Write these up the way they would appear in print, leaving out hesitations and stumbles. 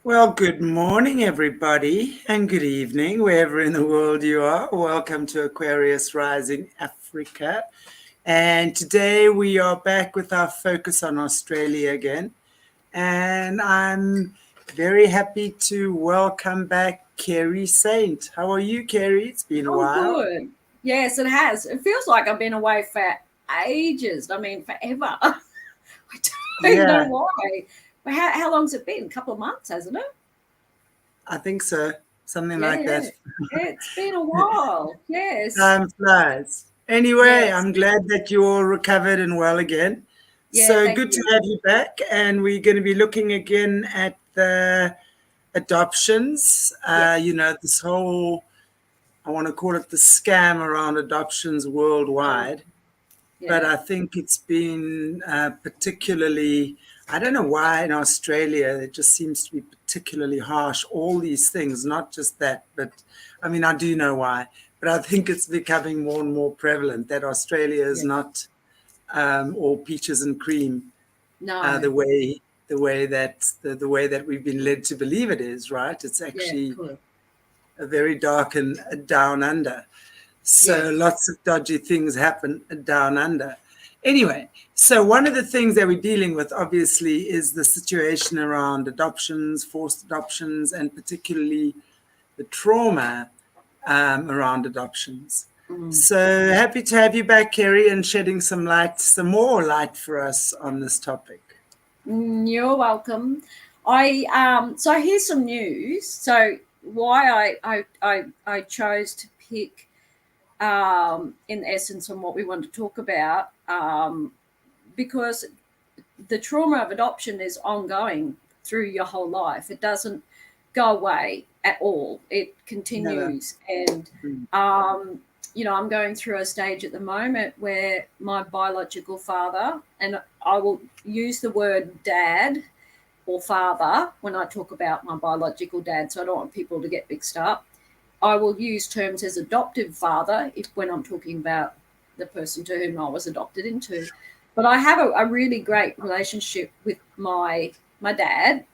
Well, good morning, everybody, and good evening, wherever in the world you are. Welcome to Aquarius Rising Africa. And today we are back with our focus on Australia again. And I'm very happy to welcome back Kerri Saint. How are you, Kerri? It's been a while. Good. Yes, it has. It feels like I've been away for ages. I mean, forever. I don't know Yeah, why. But how long's it been? A couple of months, hasn't it? I think so. Something like Yeah. that. It's been a while. Yes. Time flies. Anyway, Yes. I'm glad that you're all recovered and well again. Yeah, So thank good to you. have you back. And we're going to be looking again at the adoptions. Yes. This whole, I want to call it the scam around adoptions Mm, worldwide. But yeah. I think it's been particularly, I don't know why in Australia it just seems to be particularly harsh. All these things, not just that, but I mean, I do know why, but I think it's becoming more and more prevalent that Australia is Yeah. not all peaches and cream No. the way that we've been led to believe it is, right? It's Yeah, actually cool. a very dark and down under. So Yes. lots of dodgy things happen down under. Anyway, so one of the things that we're dealing with, obviously, is the situation around adoptions, forced adoptions, and particularly the trauma around adoptions. Mm. So happy to have you back, Kerri, and shedding some more light for us on this topic. You're welcome. So here's some news. So why I chose to pick in essence on what we want to talk about, because the trauma of adoption is ongoing through your whole life. It doesn't go away at all. It Never. continues. And, Mm. I'm going through a stage at the moment where my biological father, and I will use the word dad or father when I talk about my biological dad, so I don't want people to get mixed up. I will use terms as adoptive father when I'm talking about the person to whom I was adopted into. But I have a really great relationship with my dad,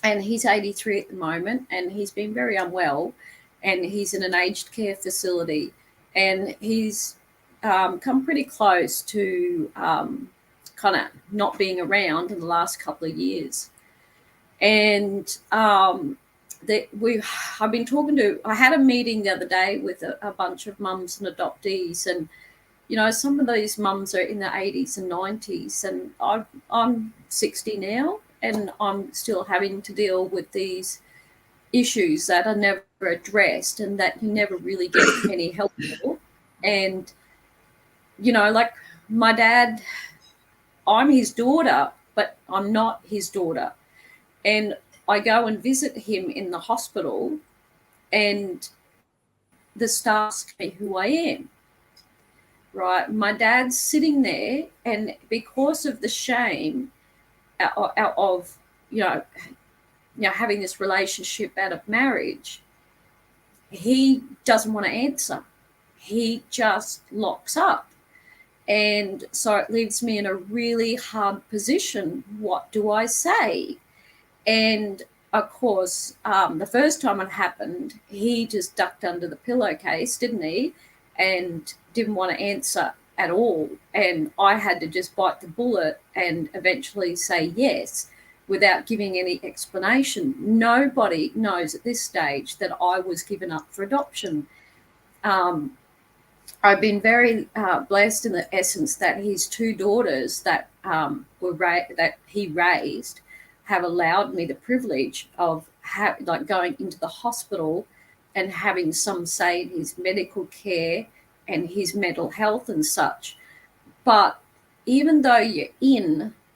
and he's 83 at the moment, and he's been very unwell, and he's in an aged care facility, and he's come pretty close to kind of not being around in the last couple of years. And I've been talking to. I had a meeting the other day with a bunch of mums and adoptees, and some of these mums are in their 80s and 90s, and I'm 60 now, and I'm still having to deal with these issues that are never addressed and that you never really get any help for. And like my dad, I'm his daughter, but I'm not his daughter. And I go and visit him in the hospital, and the staff ask me who I am. Right, my dad's sitting there, and because of the shame of having this relationship out of marriage, he doesn't want to answer. He just locks up. And so it leaves me in a really hard position. What do I say? And of course, the first time it happened, he just ducked under the pillowcase, didn't he? And didn't want to answer at all. And I had to just bite the bullet and eventually say yes without giving any explanation. Nobody knows at this stage that I was given up for adoption. Um, I've been very blessed in the essence that his two daughters that that he raised have allowed me the privilege of going into the hospital and having some say in his medical care and his mental health and such. But even though you're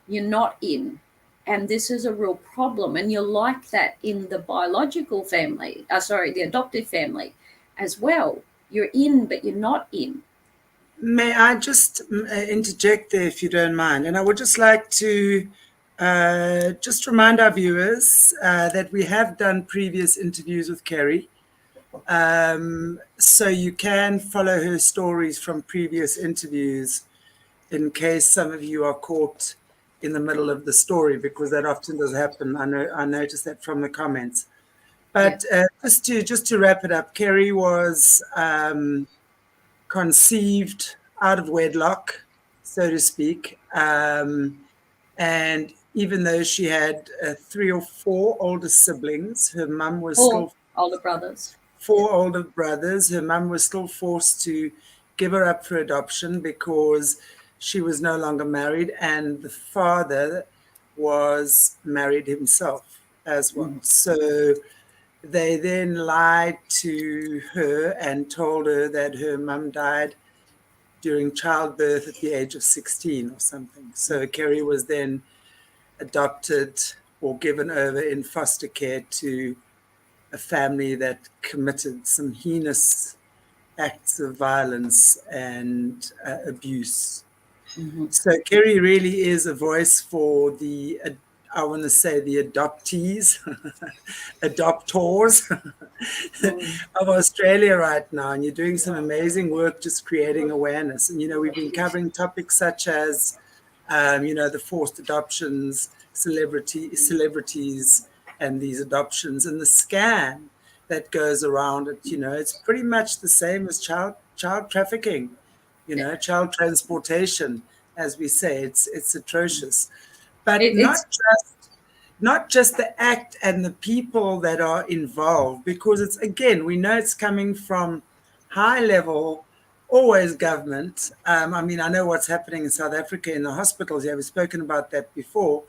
not in. And this is a real problem. And you're like that in the biological family, the adoptive family as well. You're in, but you're not in. May I just interject there, if you don't mind? And I would just like to just remind our viewers that we have done previous interviews with Kerri. So you can follow her stories from previous interviews in case some of you are caught in the middle of the story, because that often does happen. I noticed that from the comments. But just to wrap it up, Kerri was conceived out of wedlock, so to speak. And even though she had 3 or 4 older siblings, her mum was still... older brothers. 4 older brothers. Her mum was still forced to give her up for adoption because she was no longer married, and the father was married himself as well. So they then lied to her and told her that her mum died during childbirth at the age of 16 or something. So Kerri was then adopted or given over in foster care to a family that committed some heinous acts of violence and abuse. So Kerri really is a voice for the, I want to say, the adoptees, adoptors of Australia right now. And you're doing some amazing work just creating awareness. And, you know, we've been covering topics such as, you know, the forced adoptions, celebrities, and these adoptions, and the scam that goes around it. You know, it's pretty much the same as child trafficking, you know, child transportation, as we say. It's atrocious. But not just the act and the people that are involved, because it's, again, we know it's coming from high level, always government. I mean, I know what's happening in South Africa in the hospitals. Yeah, we've spoken about that before.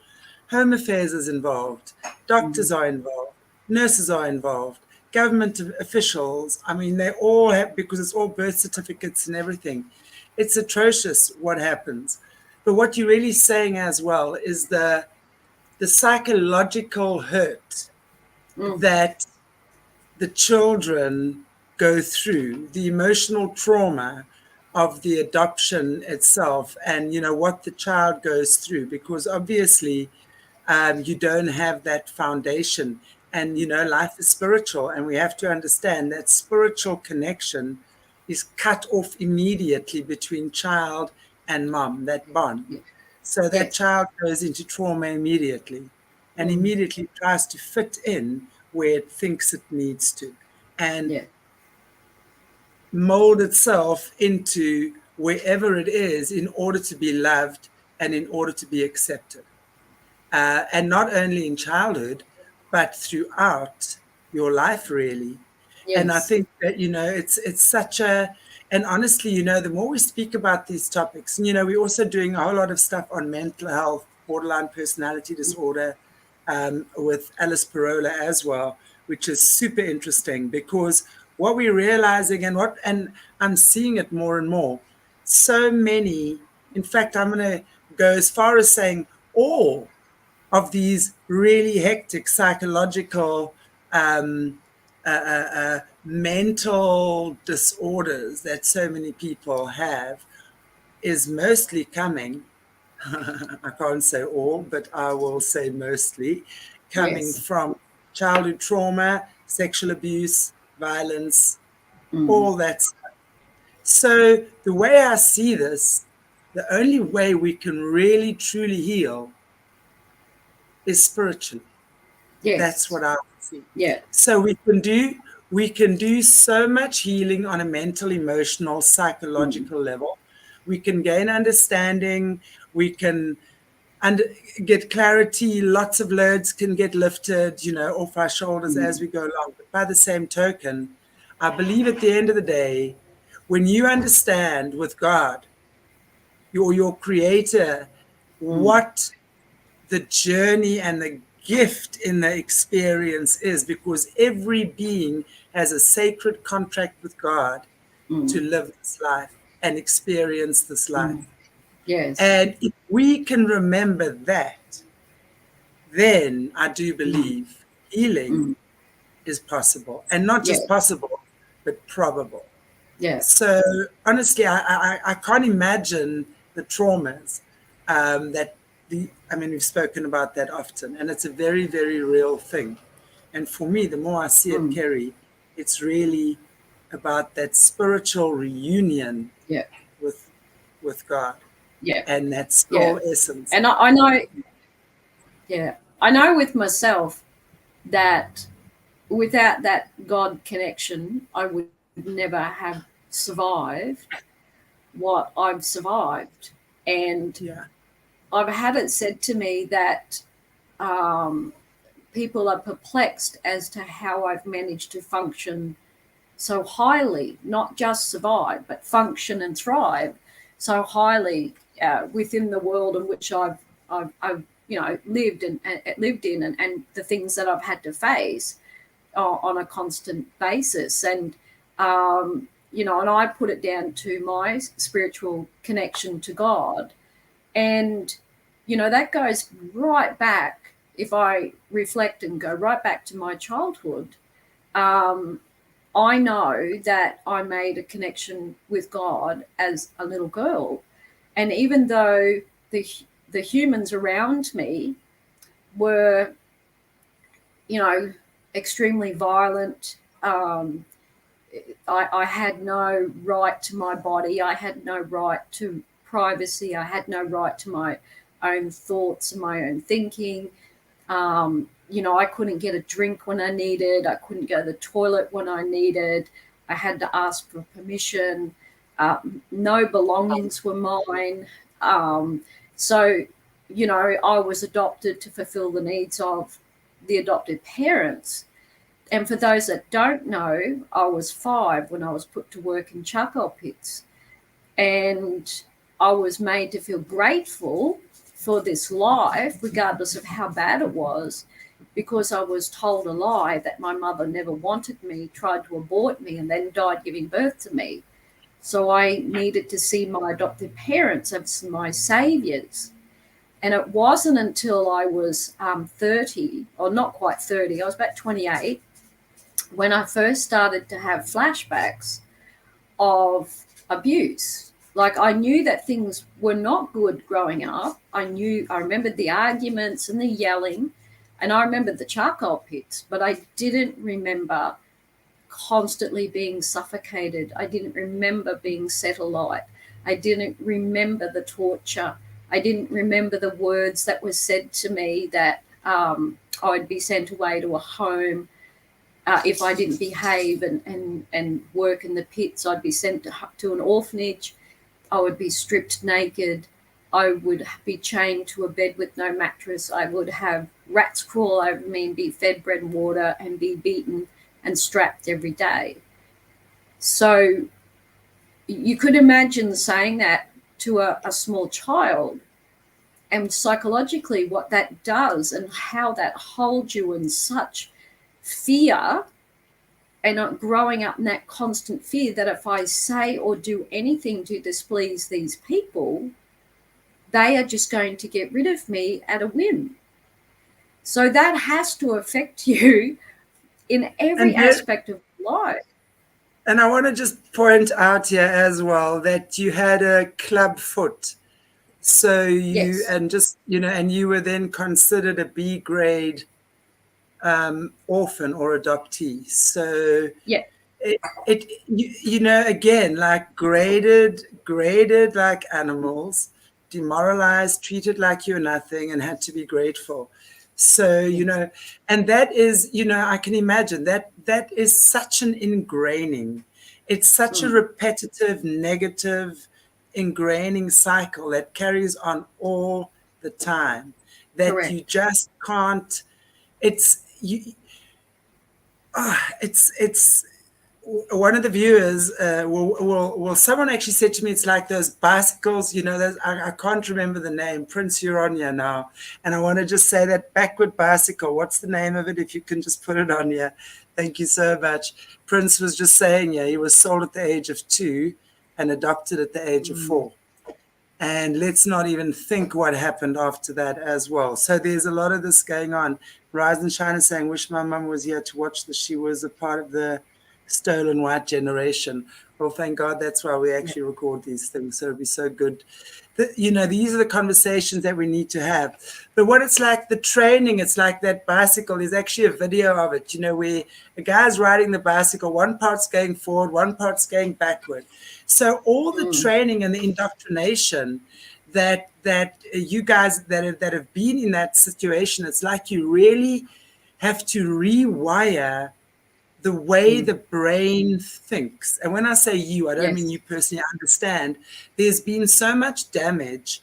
Home Affairs is involved, doctors are involved, nurses are involved, government officials. I mean, they all have, because it's all birth certificates and everything. It's atrocious what happens. But what you're really saying as well is the psychological hurt that the children go through, the emotional trauma of the adoption itself, and, you know, what the child goes through, because obviously you don't have that foundation. And, you know, life is spiritual, and we have to understand that spiritual connection is cut off immediately between child and mom, that bond. So that child goes into trauma immediately, and immediately tries to fit in where it thinks it needs to, and mold itself into wherever it is in order to be loved and in order to be accepted. And not only in childhood, but throughout your life, really. And I think that, you know, it's such a, and honestly, you know, the more we speak about these topics, and, you know, we're also doing a whole lot of stuff on mental health, borderline personality disorder, with Alice Parola as well, which is super interesting, because what we're realizing, and I'm seeing it more and more, so many, in fact, I'm going to go as far as saying all of these really hectic psychological mental disorders that so many people have is mostly coming, I can't say all, but I will say mostly, coming from childhood trauma, sexual abuse, violence, all that stuff. So the way I see this, the only way we can really truly heal is spiritually. That's what I see. So we can do so much healing on a mental, emotional, psychological level. We can gain understanding. We can get clarity. Lots of loads can get lifted, you know, off our shoulders as we go along. But by the same token, I believe at the end of the day, when you understand with God, your creator, what the journey and the gift in the experience is, because every being has a sacred contract with God to live this life and experience this life. And if we can remember that, then I do believe healing is possible, and not just possible, but probable. So honestly, I can't imagine the traumas that I mean, we've spoken about that often, and it's a very, very real thing. And for me, the more I see it, Kerri, it's really about that spiritual reunion with God. Yeah. And that soul essence. And I know, I know with myself that without that God connection, I would never have survived what I've survived. And I've had it said to me that people are perplexed as to how I've managed to function so highly, not just survive, but function and thrive so highly within the world in which I've lived in and the things that I've had to face on a constant basis. And and I put it down to my spiritual connection to God. And that goes right back, if I reflect and go right back to my childhood. I know that I made a connection with God as a little girl. And even though the humans around me were, extremely violent, I had no right to my body. I had no right to privacy. I had no right to my own thoughts and my own thinking. I couldn't get a drink when I needed. I couldn't go to the toilet when I needed. I had to ask for permission. No belongings were mine. So, I was adopted to fulfill the needs of the adopted parents. And for those that don't know, I was 5 when I was put to work in charcoal pits. And I was made to feel grateful for this life, regardless of how bad it was, because I was told a lie that my mother never wanted me, tried to abort me, and then died giving birth to me. So I needed to see my adopted parents as my saviors. And it wasn't until I was 30, or not quite 30, I was about 28, when I first started to have flashbacks of abuse. Like, I knew that things were not good growing up. I remembered the arguments and the yelling, and I remembered the charcoal pits, but I didn't remember constantly being suffocated. I didn't remember being set alight. I didn't remember the torture. I didn't remember the words that were said to me that I'd be sent away to a home. If I didn't behave and work in the pits, I'd be sent to an orphanage. I would be stripped naked. I would be chained to a bed with no mattress. I would have rats crawl over me and be fed bread and water and be beaten and strapped every day. So you could imagine saying that to a small child, and psychologically what that does and how that holds you in such fear, and growing up in that constant fear that if I say or do anything to displease these people, they are just going to get rid of me at a whim. So that has to affect you in every aspect of life. And I want to just point out here as well that you had a club foot. So you, and just, and you were then considered a B grade orphan or adoptee. So again, like graded like animals, demoralized, treated like you're nothing, and had to be grateful. So, and that is, I can imagine that is such an ingraining. It's such a repetitive, negative ingraining cycle that carries on all the time, that you just can't. It's one of the viewers someone actually said to me, it's like those bicycles, those, I can't remember the name. Prince, you're on here now, and I want to just say that backward bicycle, what's the name of it, if you can just put it on here? Thank you so much. Prince was just saying, he was sold at the age of 2 and adopted at the age of 4. And let's not even think what happened after that as well. So there's a lot of this going on. Rise and Shine is saying, wish my mum was here to watch this. She was a part of the stolen white generation. Well, thank God that's why we actually record these things. So it'll be so good. These are the conversations that we need to have. But what it's like, the training, it's like that bicycle. There's actually a video of it, where a guy's riding the bicycle, one part's going forward, one part's going backward. So all the training and the indoctrination that you guys that have been in that situation, it's like you really have to rewire the way the brain thinks. And when I say you, I don't mean you personally. Understand there's been so much damage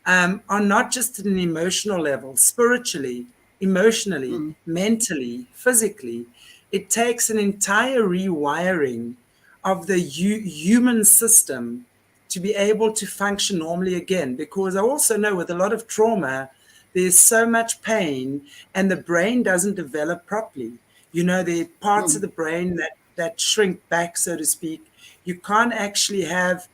on not just an emotional level, spiritually, emotionally, mentally, physically. It takes an entire rewiring of the human system to be able to function normally again. Because I also know with a lot of trauma, there's so much pain and the brain doesn't develop properly. You know, there are parts of the brain that shrink back, so to speak. You can't actually have,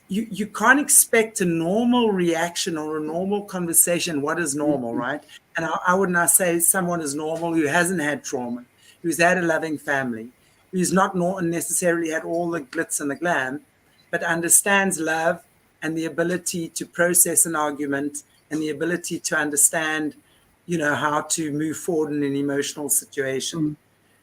you can't expect a normal reaction or a normal conversation. What is normal, right? And I would not say someone is normal who hasn't had trauma, who's had a loving family, who's not necessarily had all the glitz and the glam, but understands love and the ability to process an argument and the ability to understand, you know, how to move forward in an emotional situation.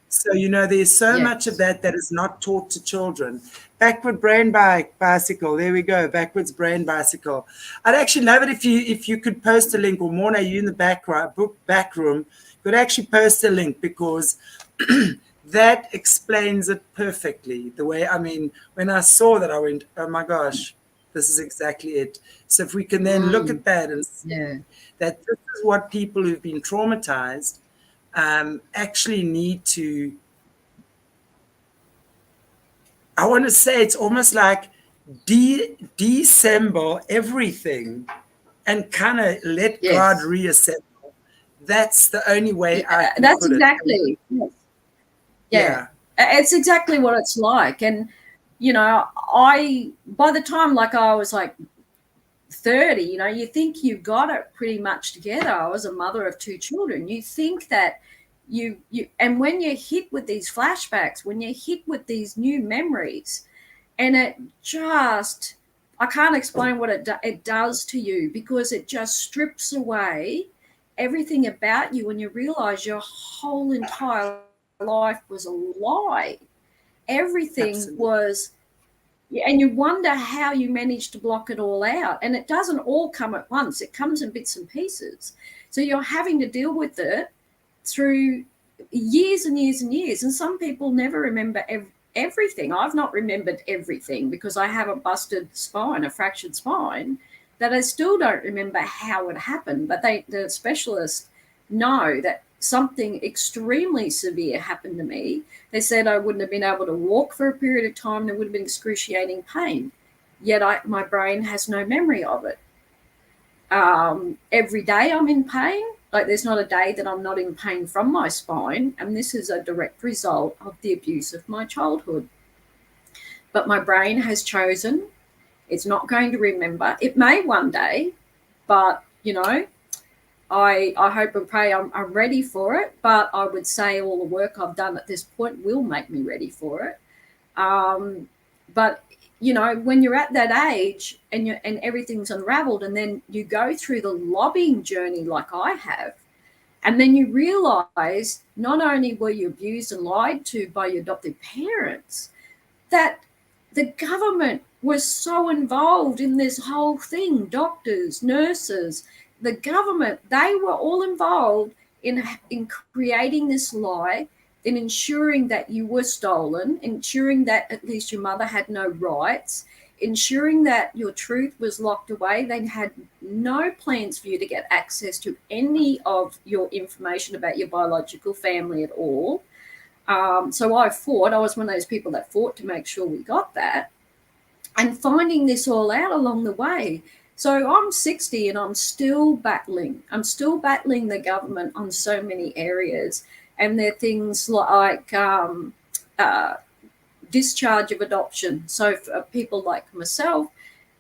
So, you know, there's so much of that that is not taught to children. Backward brain bicycle. There we go. Backwards brain bicycle. I'd actually love it if you could post a link, or Morné, you in the back room could actually post a link, because that explains it perfectly. The way, I mean, when I saw that, I went, oh my gosh, this is exactly it. So if we can then look at that and see that this is what people who've been traumatized actually need to, I want to say it's almost like deassemble everything and kind of let God reassemble. That's the only way I can that's put exactly it. It's exactly what it's like. And you know, by the time like I was like 30, you know, you think you've got it pretty much together. I was a mother of 2 children. You think that you and when you're hit with these flashbacks, when you're hit with these new memories, and it just, I can't explain what it does to you, because it just strips away everything about you, and you realize your whole entire life was a lie. Everything was, and you wonder how you managed to block it all out. And it doesn't all come at once. It comes in bits and pieces. So you're having to deal with it through years and years and years. And some people never remember everything. I've not remembered everything because I have a busted spine, a fractured spine, that I still don't remember how it happened. But the specialists know that something extremely severe happened to me. They said I wouldn't have been able to walk for a period of time. There would have been excruciating pain. Yet my brain has no memory of it. Every day I'm in pain. Like there's not a day that I'm not in pain from my spine. And this is a direct result of the abuse of my childhood. But my brain has chosen it's not going to remember. It may one day, but, you know, I hope and pray I'm ready for it. But I would say all the work I've done at this point will make me ready for it. But, you know, when you're at that age and everything's unraveled, and then you go through the lobbying journey like I have, and then you realize not only were you abused and lied to by your adoptive parents, that the government was so involved in this whole thing, doctors, nurses, the government, they were all involved in creating this lie, in ensuring that you were stolen, ensuring that at least your mother had no rights, ensuring that your truth was locked away. They had no plans for you to get access to any of your information about your biological family at all. So I was one of those people that fought to make sure we got that, and finding this all out along the way. So I'm 60 and I'm still battling. I'm still battling the government on so many areas. And there are things like discharge of adoption. So for people like myself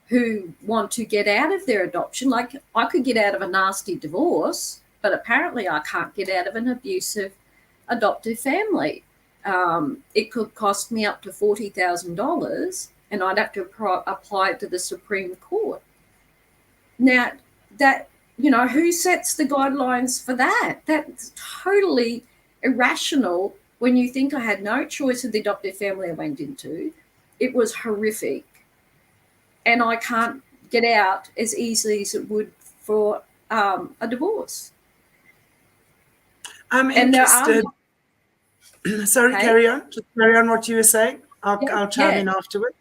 who want to get out of their adoption, like I could get out of a nasty divorce, but apparently I can't get out of an abusive adoptive family. It could cost me up to $40,000 and I'd have to apply to the Supreme Court. Now, that, you know, who sets the guidelines for that? That's totally irrational when you think I had no choice of the adoptive family I went into. It was horrific. And I can't get out as easily as it would for a divorce. I'm And there are, interested. Sorry, okay, carry on. Just carry on what you were saying. I'll chime yeah, in afterward.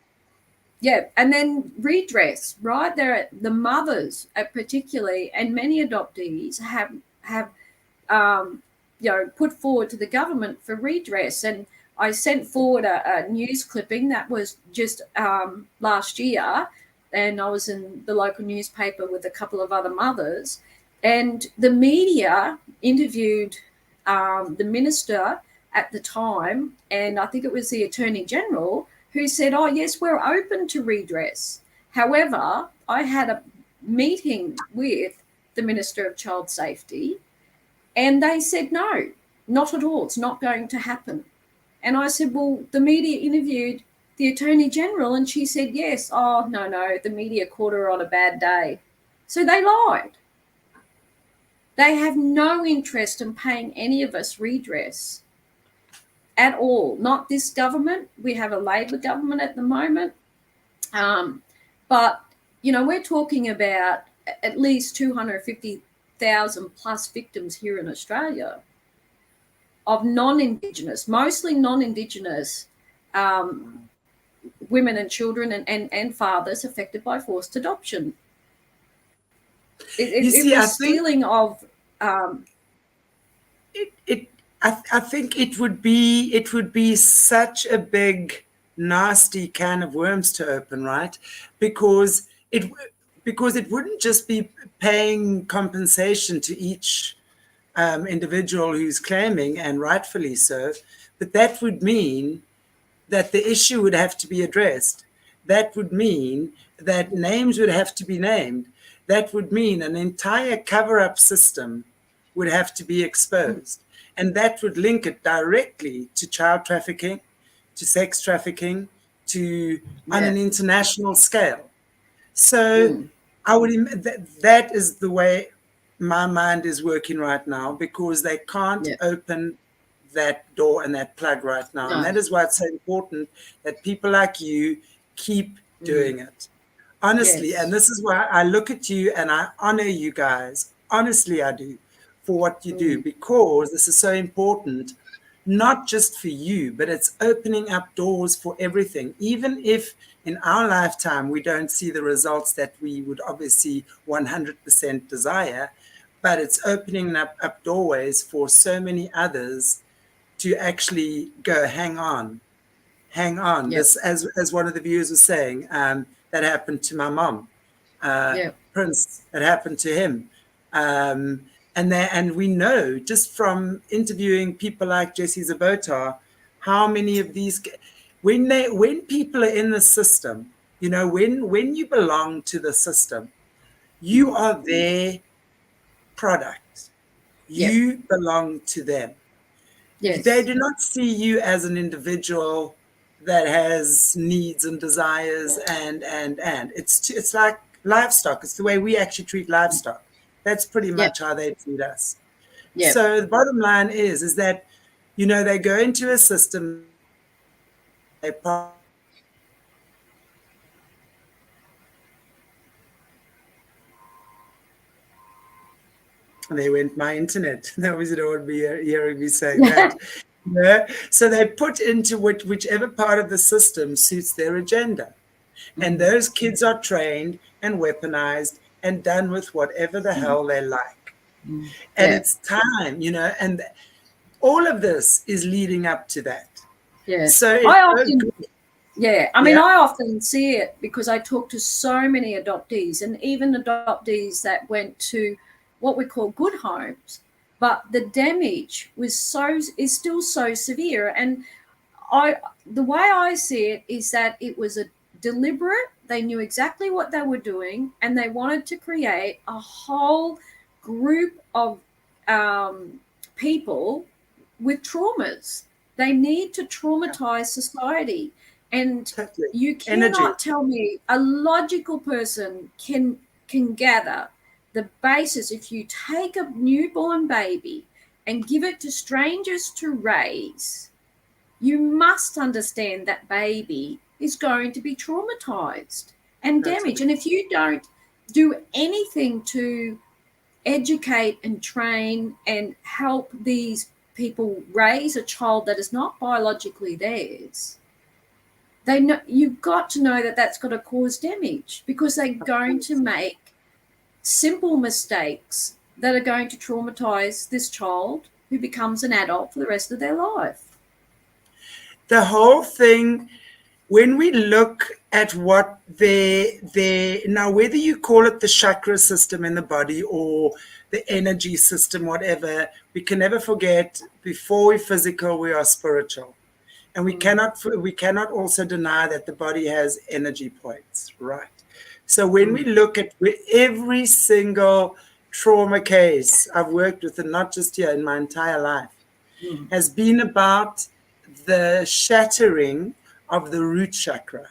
yeah. And then redress, right? There are the mothers, particularly, and many adoptees have put forward to the government for redress. And I sent forward a news clipping that was just last year, and I was in the local newspaper with a couple of other mothers, and the media interviewed the minister at the time, and I think it was the Attorney General, who said, oh, yes, we're open to redress. However, I had a meeting with the Minister of Child Safety, and they said, no, not at all. It's not going to happen. And I said, well, the media interviewed the Attorney General, and she said, yes. Oh, no, the media caught her on a bad day. So they lied. They have no interest in paying any of us redress at all. Not this government. We have a Labor government at the moment. But, we're talking about at least 250,000 plus victims here in Australia of non-Indigenous, mostly non-Indigenous women and children and fathers affected by forced adoption. It was stealing of. I think it would be such a big, nasty can of worms to open, right? Because it wouldn't just be paying compensation to each individual who's claiming, and rightfully so, but that would mean that the issue would have to be addressed. That would mean that names would have to be named. That would mean an entire cover-up system would have to be exposed. And that would link it directly to child trafficking, to sex trafficking, to on an international scale. So I would that is the way my mind is working right now, because they can't open that door and that plug right now. No. And that is why it's so important that people like you keep doing it. Honestly, and this is why I look at you and I honor you guys. Honestly, I do, for what you do, because this is so important, not just for you, but it's opening up doors for everything. Even if in our lifetime we don't see the results that we would obviously 100% desire, but it's opening up doorways for so many others to actually go, hang on. This, as one of the viewers was saying, that happened to my mom. Prince, that happened to him. And we know just from interviewing people like Jessie Zabotar, how many of these, when people are in the system, when you belong to the system, you are their product. You belong to them. Yes. They do not see you as an individual that has needs and desires and it's like livestock. It's the way we actually treat livestock. That's pretty much how they treat us. So the bottom line is that, they go into a system, they went my internet. That was, would be hearing me saying that. So they put into whichever part of the system suits their agenda. And those kids are trained and weaponized and done with whatever the hell they like. And it's time, and all of this is leading up to that. So I often see it because I talk to so many adoptees, and even adoptees that went to what we call good homes, but the damage is still so severe. And the way I see it is that it was a deliberate. They knew exactly what they were doing, and they wanted to create a whole group of people with traumas. They need to traumatize society. And you cannot tell me a logical person can gather the basis. If you take a newborn baby and give it to strangers to raise, you must understand that baby is going to be traumatized. and damage. And if you don't do anything to educate and train and help these people raise a child that is not biologically theirs, they know, you've got to know that that's going to cause damage, because they're going to make simple mistakes that are going to traumatize this child who becomes an adult for the rest of their life. The whole thing, when we look at what now, whether you call it the chakra system in the body or the energy system, whatever, we can never forget, before we're physical, we are spiritual. And we cannot also deny that the body has energy points, right? So when we look at every single trauma case I've worked with, and not just here, in my entire life, has been about the shattering of the root chakra,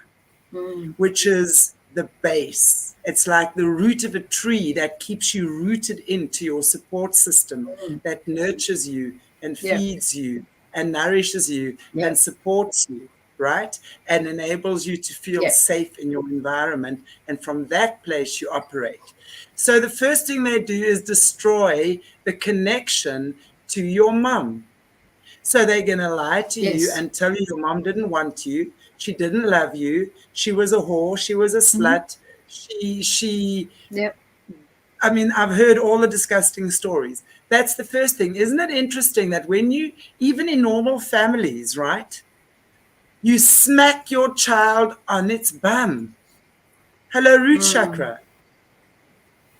which is the base. It's like the root of a tree that keeps you rooted into your support system, that nurtures you and feeds you and nourishes you and supports you, right? And enables you to feel safe in your environment. And from that place you operate. So the first thing they do is destroy the connection to your mum. So they're going to lie to you and tell you your mom didn't want you. She didn't love you. She was a whore. She was a slut. I mean, I've heard all the disgusting stories. That's the first thing. Isn't it interesting that when you, even in normal families, right, you smack your child on its bum. Hello, root chakra.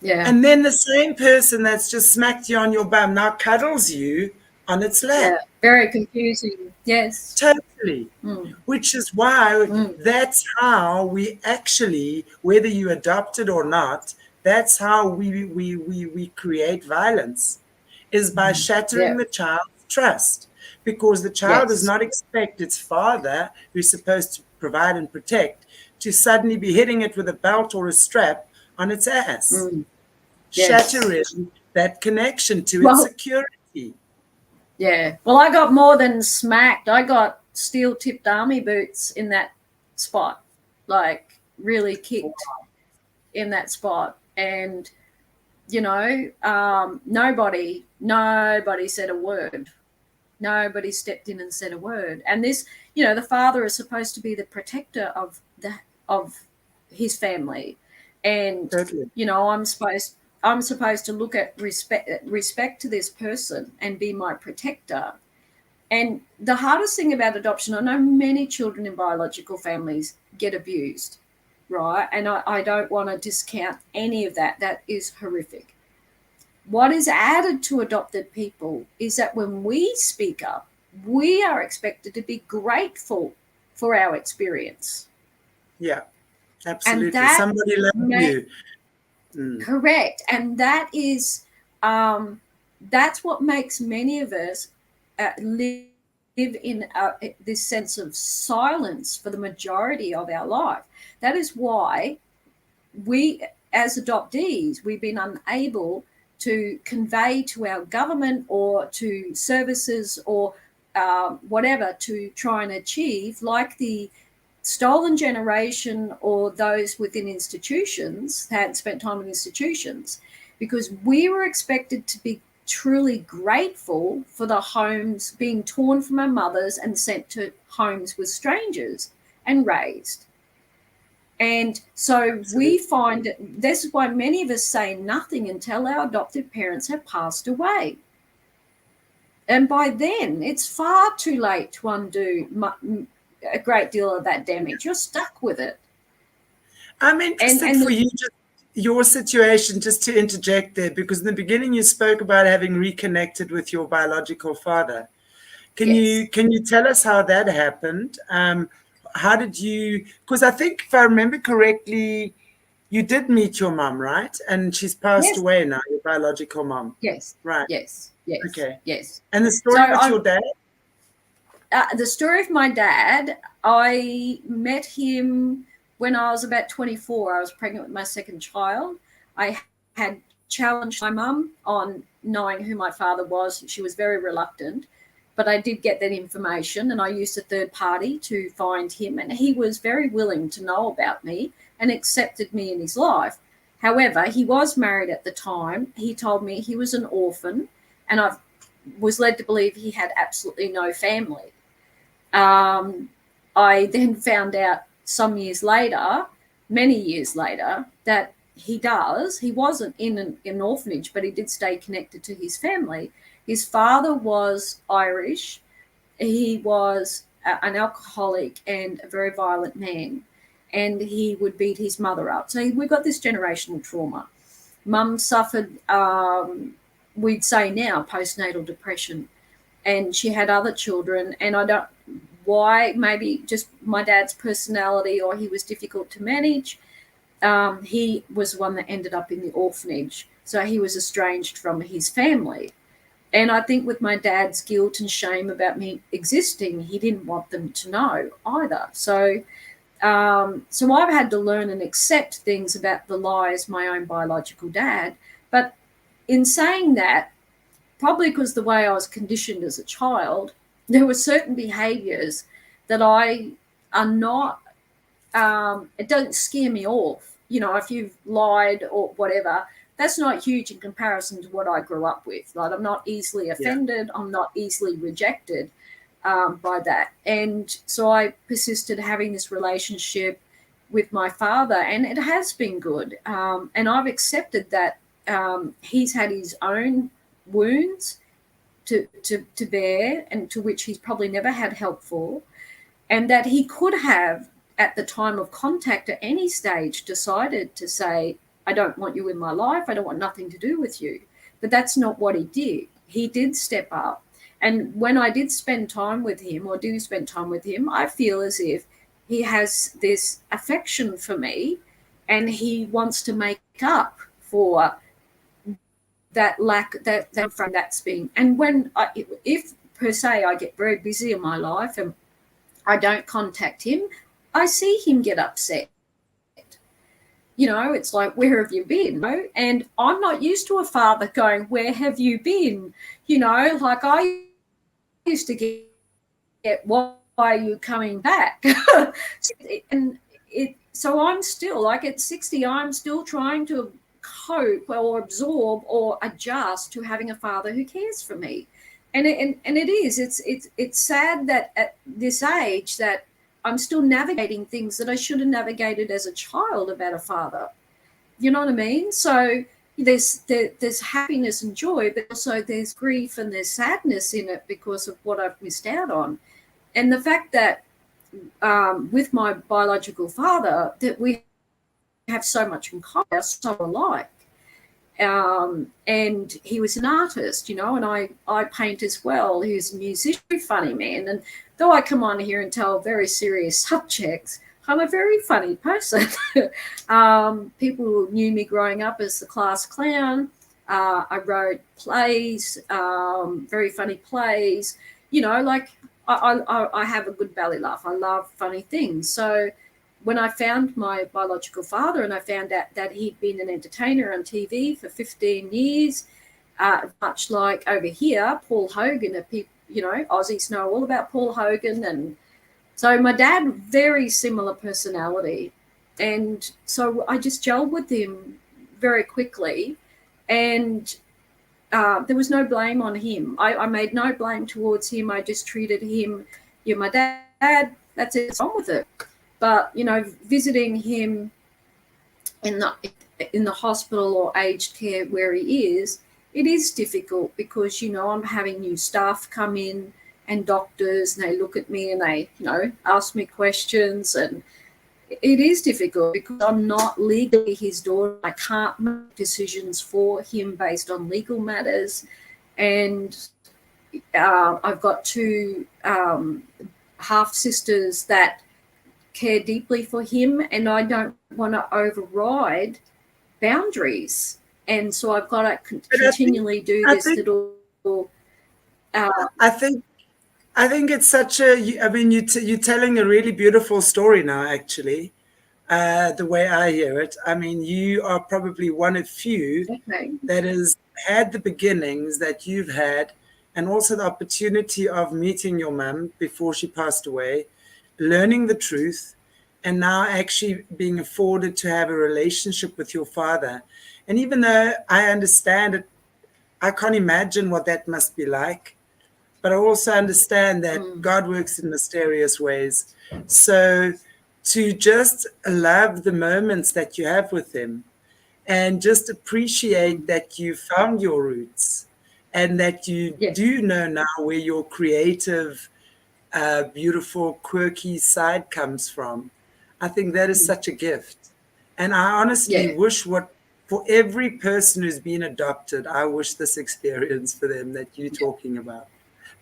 Yeah. And then the same person that's just smacked you on your bum now cuddles you on its lap. Yeah. Very confusing. Yes. Totally. Which is why that's how we actually, whether you adopt it or not, that's how we create violence, is by shattering the child's trust. Because the child does not expect its father, who's supposed to provide and protect, to suddenly be hitting it with a belt or a strap on its ass. Shattering that connection to its security. Yeah. Well, I got more than smacked. I got steel-tipped army boots in that spot, like really kicked in that spot. And, you know, nobody said a word. Nobody stepped in and said a word. And this, you know, the father is supposed to be the protector of his family. And, you know, I'm supposed to look at respect to this person and be my protector. And the hardest thing about adoption, I know many children in biological families get abused, right? And I don't want to discount any of that. That is horrific. What is added to adopted people is that when we speak up, we are expected to be grateful for our experience. Yeah, absolutely. Somebody loved you. Correct. And that is, that's what makes many of us live in this sense of silence for the majority of our life. That is why we, as adoptees, we've been unable to convey to our government or to services or whatever to try and achieve, like the stolen generation or those within institutions had spent time in institutions, because we were expected to be truly grateful for the homes being torn from our mothers and sent to homes with strangers and raised. And so we find that this is why many of us say nothing until our adoptive parents have passed away. And by then, it's far too late to undo a great deal of that damage. You're stuck with it. I'm interested for you, just your situation, just to interject there, because in the beginning you spoke about having reconnected with your biological father. Can you tell us how that happened? How did you, because I think if I remember correctly, you did meet your mom, right? And she's passed away now, your biological mom. Yes. Right. Yes. Okay. Yes. And the story with your dad? The story of my dad, I met him when I was about 24. I was pregnant with my second child. I had challenged my mum on knowing who my father was. She was very reluctant, but I did get that information, and I used a third party to find him, and he was very willing to know about me and accepted me in his life. However, he was married at the time. He told me he was an orphan, and I was led to believe he had absolutely no family. I then found out some years later, many years later, that he wasn't in an orphanage, but he did stay connected to his family. His father was Irish. He was an alcoholic and a very violent man, and he would beat his mother up. So we got this generational trauma. Mum suffered, we'd say now, postnatal depression, and she had other children, and I don't why, maybe just my dad's personality, or he was difficult to manage. He was one that ended up in the orphanage, so he was estranged from his family. And I think with my dad's guilt and shame about me existing, he didn't want them to know either. So I've had to learn and accept things about the lies my own biological dad. But in saying that, probably because the way I was conditioned as a child, there were certain behaviors that I are not, it doesn't scare me off. You know, if you've lied or whatever, that's not huge in comparison to what I grew up with. Like, I'm not easily offended. Yeah. I'm not easily rejected by that. And so I persisted having this relationship with my father, and it has been good. And I've accepted that he's had his own wounds to bear, and to which he's probably never had help for, and that he could have, at the time of contact at any stage, decided to say, I don't want you in my life, I don't want nothing to do with you. But that's not what he did. He did step up. And when I did spend time with him, or do spend time with him, I feel as if he has this affection for me, and he wants to make up for that lack, that from that's been. And when if per se I get very busy in my life and I don't contact him, I see him get upset. You know, it's like, where have you been? You know? And I'm not used to a father going, where have you been? You know, like I used to get why are you coming back? So I'm still, like, at 60, I'm still trying to cope or absorb or adjust to having a father who cares for me. And it's sad that at this age that I'm still navigating things that I should have navigated as a child about a father. You know what I mean? So there's happiness and joy, but also there's grief and there's sadness in it because of what I've missed out on. And the fact that with my biological father, that we have so much in common, so alike. And he was an artist, you know, and I paint as well. He was a musician, funny man. And though I come on here and tell very serious subjects, I'm a very funny person. People knew me growing up as the class clown. I wrote plays, very funny plays. You know, like I have a good belly laugh. I love funny things. So when I found my biological father and I found out that he'd been an entertainer on TV for 15 years, much like over here, Paul Hogan, you know, Aussies know all about Paul Hogan. And so my dad, very similar personality. And so I just gelled with him very quickly. And there was no blame on him. I made no blame towards him. I just treated him, you're my dad, that's it, it's on with it. But, you know, visiting him in the hospital or aged care where he is, it is difficult because, you know, I'm having new staff come in and doctors, and they look at me and they, you know, ask me questions. And it is difficult because I'm not legally his daughter. I can't make decisions for him based on legal matters. And I've got two half-sisters that care deeply for him, and I don't want to override boundaries. And so I've got to continually do this little... I think it's such a, I mean, you're telling a really beautiful story now, actually, the way I hear it. I mean, you are probably one of few that has had the beginnings that you've had, and also the opportunity of meeting your mum before she passed away, learning the truth, and now actually being afforded to have a relationship with your father. And even though I understand it, I can't imagine what that must be like. But I also understand that God works in mysterious ways. So to just love the moments that you have with him and just appreciate that you found your roots and that you do know now where your creative, beautiful, quirky side comes from. I think that is such a gift. And I honestly wish for every person who's been adopted, I wish this experience for them that you're talking about.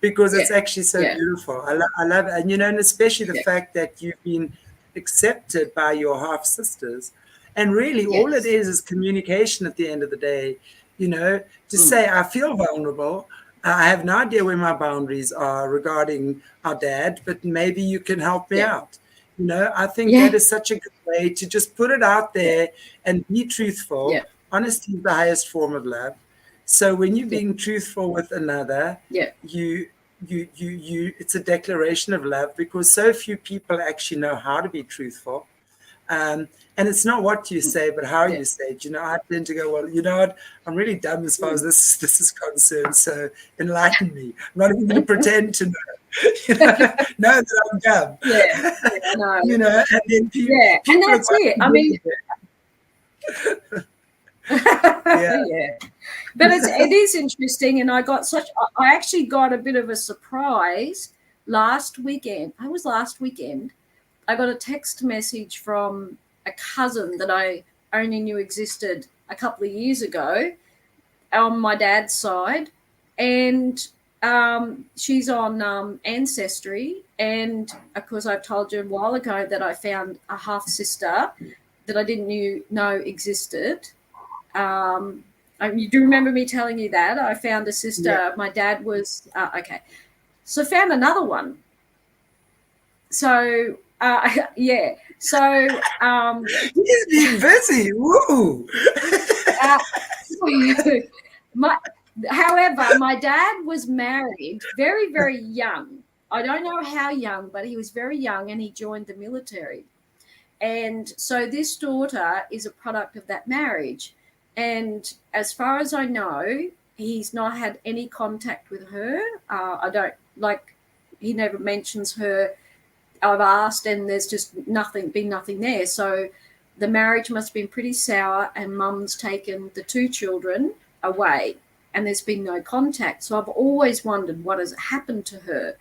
Because it's actually so beautiful. I love it. And, and especially the fact that you've been accepted by your half sisters. And really, all it is communication at the end of the day, to say, I feel vulnerable. I have no idea where my boundaries are regarding our dad, but maybe you can help me out. I think that is such a good way to just put it out there and be truthful. Honesty is the highest form of love. So when you're being truthful with another, you it's a declaration of love, because so few people actually know how to be truthful. And it's not what you say, but how you say it. I tend to go, well, you know what? I'm really dumb as far as this is concerned. So enlighten me. I'm not even going to pretend to know. Know that I'm dumb. I know. And then people and that's it. I mean, but it is interesting, and I actually got a bit of a surprise last weekend. I got a text message from a cousin that I only knew existed a couple of years ago on my dad's side, and she's on Ancestry, and of course I've told you a while ago that I found a half sister that I didn't know existed. You do remember me telling you that I found a sister. My dad was okay, so found another one. So so he's been busy. Woo. However, my dad was married very, very young. I don't know how young, but he was very young, and he joined the military. And so this daughter is a product of that marriage. And as far as I know, he's not had any contact with her. He never mentions her. I've asked, and there's just been nothing there. So the marriage must have been pretty sour, and mum's taken the two children away, and there's been no contact. So I've always wondered what has happened to her.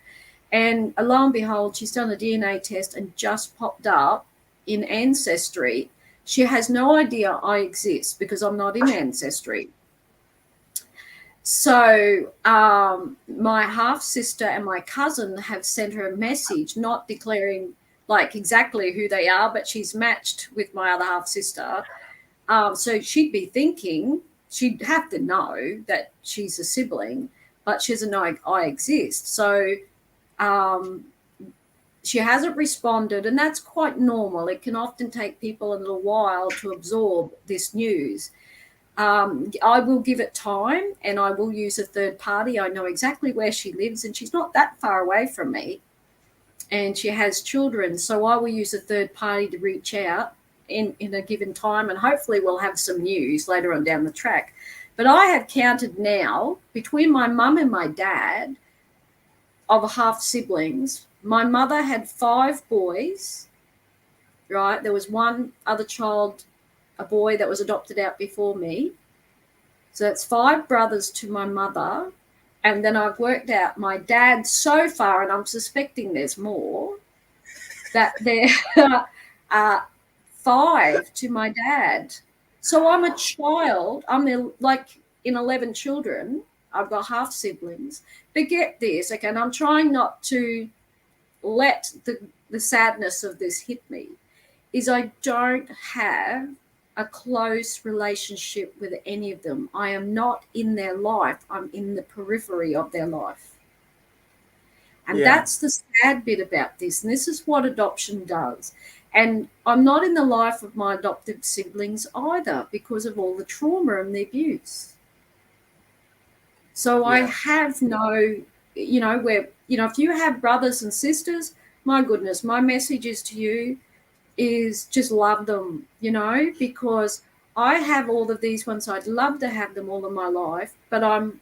And lo and behold, she's done a DNA test and just popped up in Ancestry. She has no idea I exist because I'm not in Ancestry. So my half sister and my cousin have sent her a message, not declaring like exactly who they are, but she's matched with my other half sister. So she'd be thinking, she'd have to know that she's a sibling, but she doesn't know I exist. So she hasn't responded, and that's quite normal. It can often take people a little while to absorb this news. I will give it time, and I will use a third party. I know exactly where she lives, and she's not that far away from me, and she has children. So I will use a third party to reach out in a given time, and hopefully we'll have some news later on down the track. But I have counted now, between my mum and my dad, of half siblings. My mother had 5 boys, right? There was one other child, a boy that was adopted out before me. So that's 5 brothers to my mother. And then I've worked out my dad so far, and I'm suspecting there's more, that there are 5 to my dad. So I'm a child. I'm in 11 children. I've got half siblings. But get this, okay, and I'm trying not to let the sadness of this hit me, is I don't have a close relationship with any of them. I am not in their life. I'm in the periphery of their life. And that's the sad bit about this. And this is what adoption does. And I'm not in the life of my adoptive siblings either, because of all the trauma and the abuse. So I have no, if you have brothers and sisters, my goodness, my message is to you, is just love them, you know, because I have all of these ones. I'd love to have them all in my life, but I'm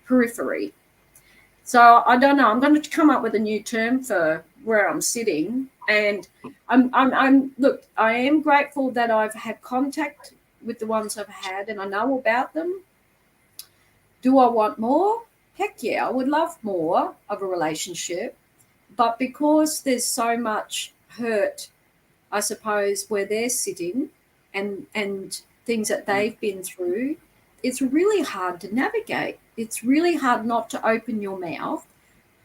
periphery. So I don't know. I'm going to come up with a new term for where I'm sitting. And I'm look, I am grateful that I've had contact with the ones I've had and I know about them. Do I want more? Heck yeah, I would love more of a relationship. But because there's so much hurt, I suppose, where they're sitting and things that they've been through, it's really hard to navigate. It's really hard not to open your mouth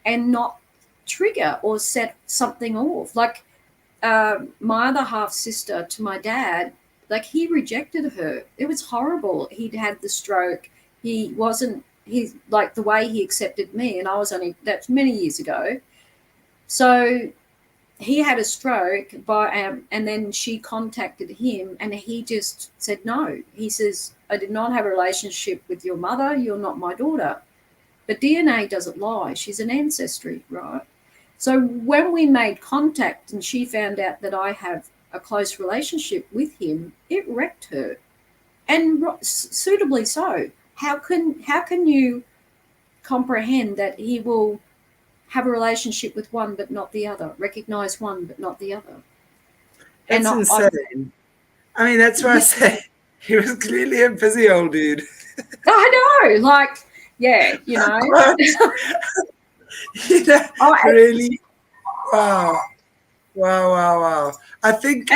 and not trigger or set something off. Like my other half sister to my dad, like he rejected her. It was horrible. He'd had the stroke. He's like the way he accepted me, and I was that's many years ago. So he had a stroke and then she contacted him and he just said no. He says, I did not have a relationship with your mother. You're not my daughter. But DNA doesn't lie. She's an ancestry, right? So when we made contact and she found out that I have a close relationship with him, it wrecked her. And suitably so. How can you comprehend that he will have a relationship with one but not the other, recognize one but not the other? That's insane. I mean, that's why I say he was clearly a busy old dude. I know, like, yeah, you know. Really, wow. I think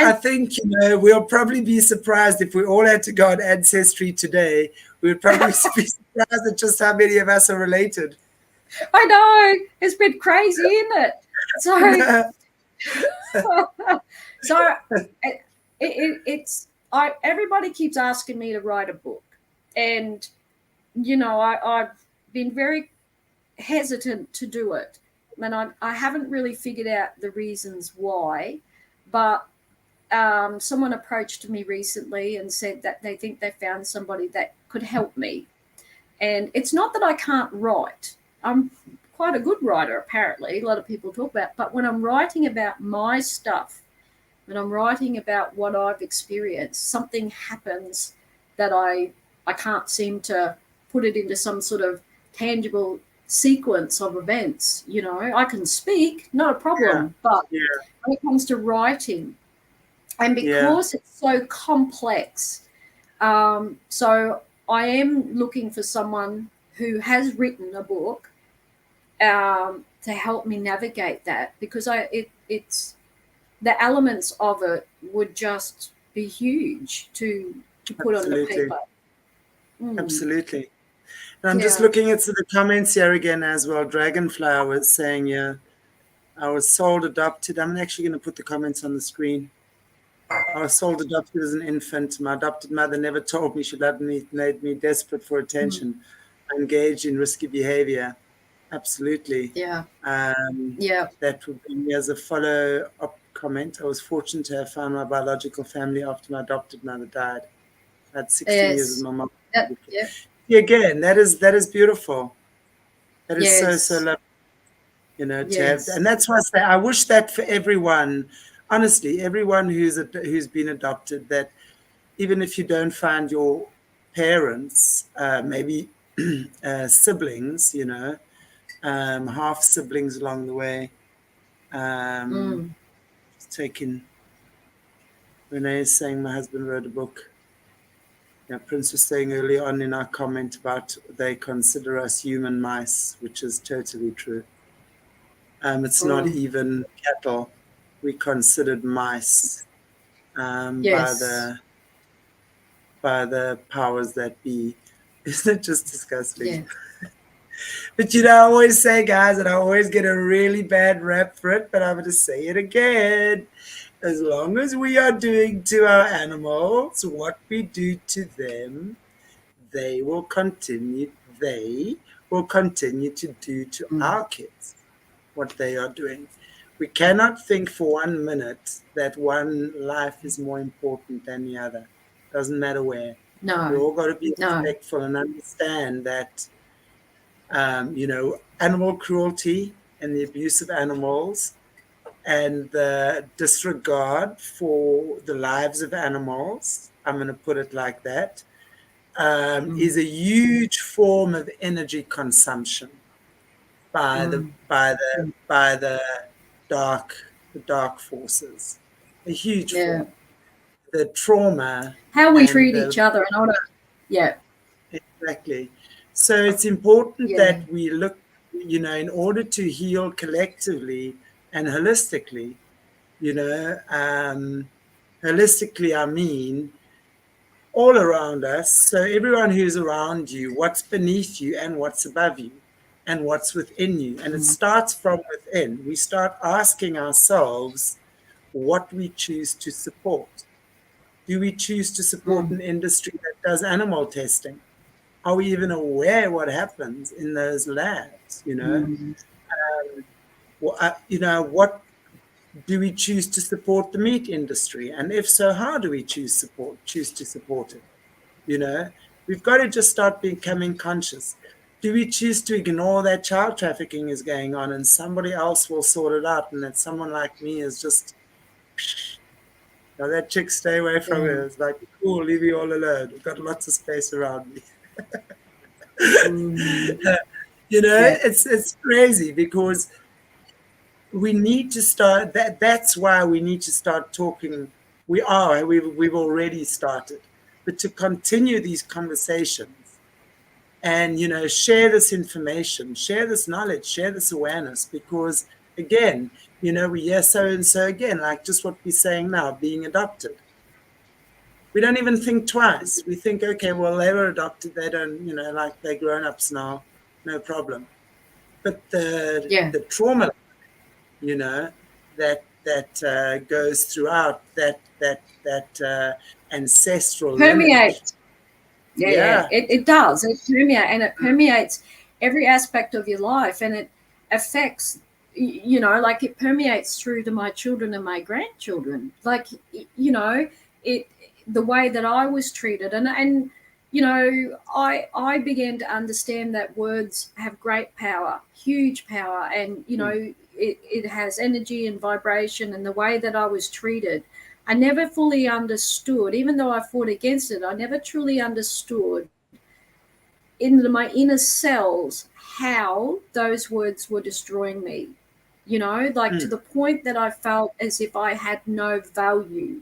you know, we'll probably be surprised if we all had to go on Ancestry today. We would probably be surprised at just how many of us are related. I know, it's been crazy, isn't it? So, everybody keeps asking me to write a book, and you know, I've been very hesitant to do it, and I haven't really figured out the reasons why, but someone approached me recently and said that they think they found somebody that could help me, and it's not that I can't write. I'm quite a good writer, apparently. A lot of people talk about, but when I'm writing about my stuff, when I'm writing about what I've experienced, something happens that I can't seem to put it into some sort of tangible sequence of events. You know, I can speak, not a problem, but when it comes to writing, and because it's so complex, so I am looking for someone who has written a book to help me navigate that, because it's the elements of it would just be huge to put on the paper. Absolutely. And I'm just looking at the comments here again as well. Dragonflower was saying, I was sold adopted. I'm actually going to put the comments on the screen. I was sold adopted as an infant. My adopted mother never told me she loved me, made me desperate for attention. I engaged in risky behavior. Absolutely. That would be as a follow-up comment. I was fortunate to have found my biological family after my adopted mother died. I had 16 years with my mom. Again, that is beautiful. That is so lovely. You know, to have, and that's why I say I wish that for everyone. Honestly, everyone who's been adopted, that even if you don't find your parents, maybe siblings, you know, half siblings along the way. Taking Renee is saying my husband wrote a book. Prince was saying early on in our comment about they consider us human mice, which is totally true. It's not even cattle. We considered mice by the powers that be. Isn't it just disgusting? But you know, I always say, guys, and I always get a really bad rap for it, but I'm going to say it again. As long as we are doing to our animals what we do to them, they will continue to do to our kids what they are doing. We cannot think for 1 minute that one life is more important than the other. Doesn't matter where. No. We all got to be respectful and understand that, you know, animal cruelty and the abuse of animals and the disregard for the lives of animals, I'm going to put it like that, is a huge form of energy consumption by the dark forces. A huge form. The trauma, how we and treat each other, and all that. Yeah. Exactly. So it's important Yeah. that we look, in order to heal collectively and holistically, holistically, I mean all around us. So everyone who's around you, what's beneath you and what's above you and what's within you. And it starts from within. We start asking ourselves what we choose to support. Do we choose to support an industry that does animal testing? Are we even aware what happens in those labs? What do we choose to support the meat industry? And if so, how do we choose to support it? We've got to just start becoming conscious. Do we choose to ignore that child trafficking is going on and somebody else will sort it out, and that someone like me is just, that chick, stay away from her. It's like, cool, leave you all alone. We've got lots of space around me. It's crazy, because we need to start that's why we need to start talking. We've already started, but to continue these conversations and share this information, share this knowledge, share this awareness, because again, we hear so and so again, like just what we're saying now, being adopted. We don't even think twice. We think, okay, well, they were adopted, they don't, like they're grown-ups now, no problem. But the trauma, that goes throughout that ancestral permeates. Yeah. It does. It permeates, and it permeates every aspect of your life, and it affects, like it permeates through to my children and my grandchildren. Like, the way that I was treated, and I began to understand that words have great power, huge power, and it has energy and vibration. And the way that I was treated, I never fully understood, even though I fought against it, I never truly understood in my inner cells how those words were destroying me, to the point that I felt as if I had no value.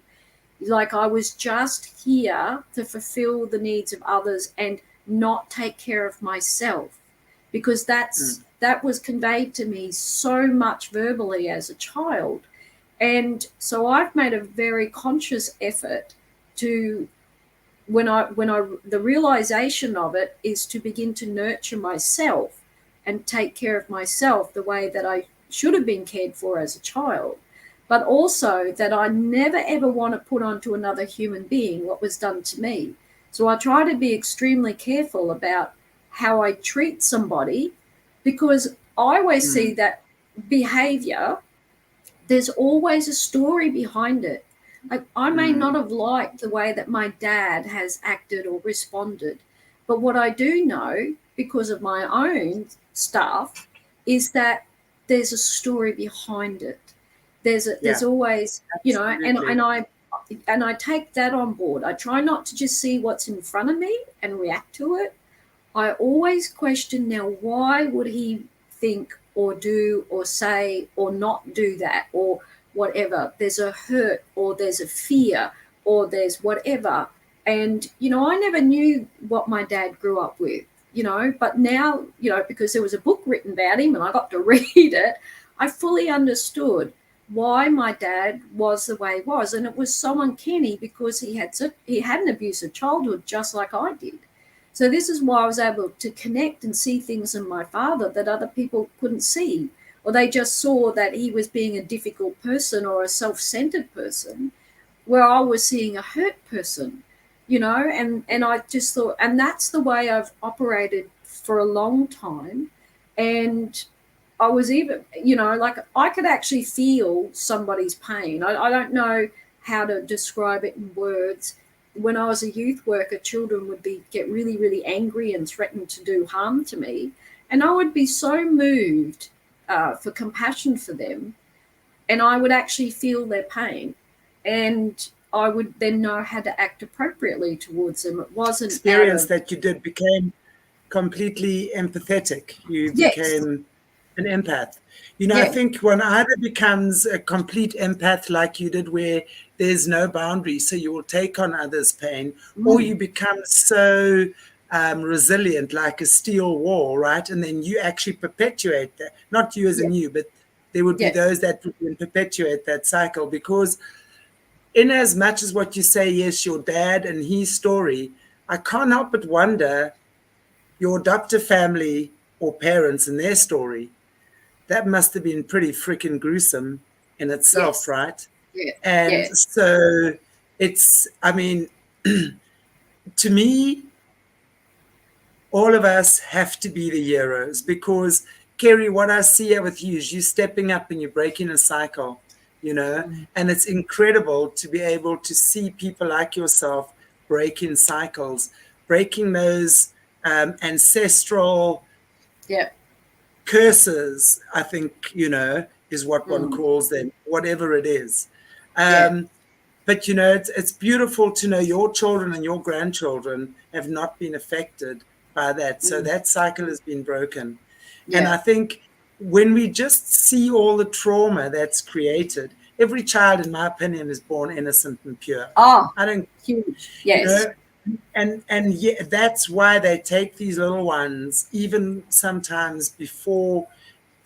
Like I was just here to fulfill the needs of others and not take care of myself, because that was conveyed to me so much verbally as a child. And so I've made a very conscious effort to, the realization of it is to begin to nurture myself and take care of myself the way that I should have been cared for as a child. But also that I never ever want to put onto another human being what was done to me. So I try to be extremely careful about how I treat somebody, because I always see that behavior, there's always a story behind it. Like, I may not have liked the way that my dad has acted or responded, but what I do know, because of my own stuff, is that there's a story behind it. There's always, and I take that on board. I try not to just see what's in front of me and react to it. I always question, now, why would he think or do or say or not do that or whatever? There's a hurt, or there's a fear, or there's whatever. And, I never knew what my dad grew up with, but now, because there was a book written about him and I got to read it, I fully understood why my dad was the way he was. And it was so uncanny, because he had an abusive childhood just like I did. So this is why I was able to connect and see things in my father that other people couldn't see, or they just saw that he was being a difficult person or a self-centered person, where I was seeing a hurt person, and I just thought, and that's the way I've operated for a long time. And I was even, like I could actually feel somebody's pain. I don't know how to describe it in words. When I was a youth worker, children would get really, really angry and threaten to do harm to me. And I would be so moved for compassion for them. and I would actually feel their pain, and I would then know how to act appropriately towards them. It wasn't experience that you did became completely empathetic. You yes, became an empath. You know, I yeah, think one either becomes a complete empath like you did, where there's no boundary, so you will take on others' pain, or you become so resilient, like a steel wall, right? And then you actually perpetuate that. Not you as yeah, in you, but there would be yeah, those that would perpetuate that cycle. Because in as much as what you say, yes, your dad and his story, I can't help but wonder your adoptive family or parents and their story. That must have been pretty freaking gruesome in itself, yes, right? yeah, And yeah, so it's, I mean, to me, all of us have to be the heroes, because Kerri, what I see here with you is you stepping up and you're breaking a cycle, you know, and it's incredible to be able to see people like yourself breaking cycles, breaking those ancestral yeah, curses, I think, you know, is what one calls them, whatever it is. yeah, But, you know, it's beautiful to know your children and your grandchildren have not been affected by that. So that cycle has been broken. And yeah. I think when we just see all the trauma that's created, every child, in my opinion, is born innocent and pure. Oh, I don't, huge. you Yes. know, and yeah, that's why they take these little ones, even sometimes before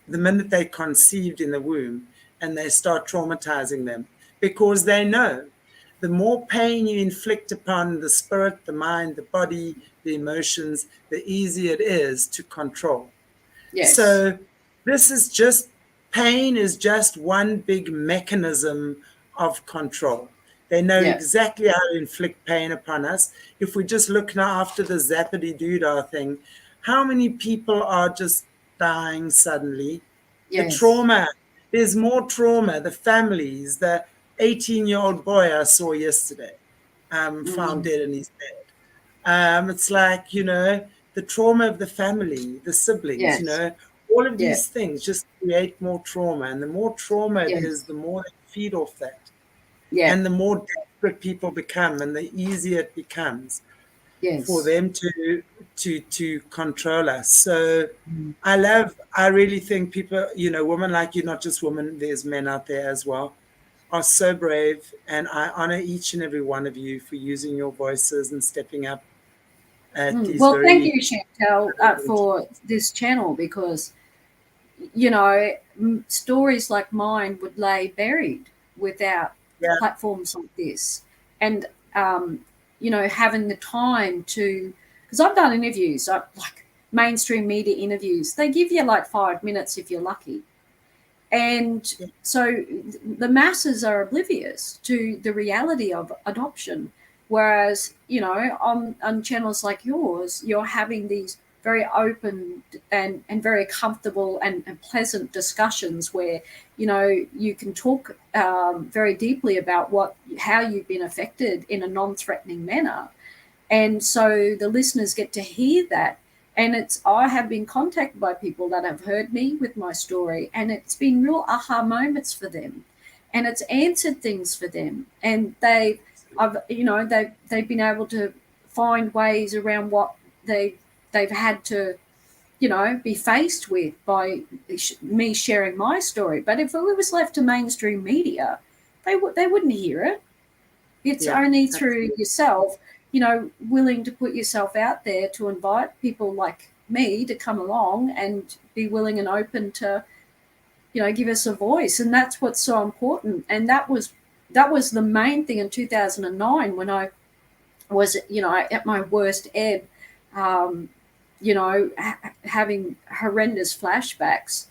the minute they conceived in the womb, and they start traumatizing them, because they know the more pain you inflict upon the spirit, the mind, the body, the emotions, the easier it is to control. Yes. So this is just, pain is just one big mechanism of control. They know Yeah. exactly how to inflict pain upon us. If we just look now after the zappity doodah thing, how many people are just dying suddenly? The Yes. trauma, there's more trauma. The families, the 18-year-old boy I saw yesterday, found dead in his bed. It's like, you know, the trauma of the family, the siblings, you Yes. know, all of Yeah. these things just create more trauma. And the more trauma it is, Yes. the more they feed off that. Yeah. And the more desperate people become, and the easier it becomes for Yes. them to control us. So I really think people, you know, women like you, not just women, there's men out there as well, are so brave. And I honor each and every one of you for using your voices and stepping up at these Well, thank very you, Chantelle, for this channel, because, stories like mine would lay buried without yeah, platforms like this. And, having the time to, because I've done interviews, like mainstream media interviews, they give you like 5 minutes if you're lucky. And yeah, so the masses are oblivious to the reality of adoption. Whereas, on channels like yours, you're having these very open and very comfortable and pleasant discussions where, you can talk very deeply about how you've been affected in a non-threatening manner. And so the listeners get to hear that. And I have been contacted by people that have heard me with my story, and it's been real aha moments for them, and it's answered things for them. And they've been able to find ways around what they've had to, be faced with by me sharing my story. But if it was left to mainstream media, they wouldn't hear it. It's yeah, only through absolutely. yourself, willing to put yourself out there to invite people like me to come along and be willing and open to, give us a voice. And that's what's so important. And that was the main thing in 2009 when I was, at my worst ebb, having horrendous flashbacks,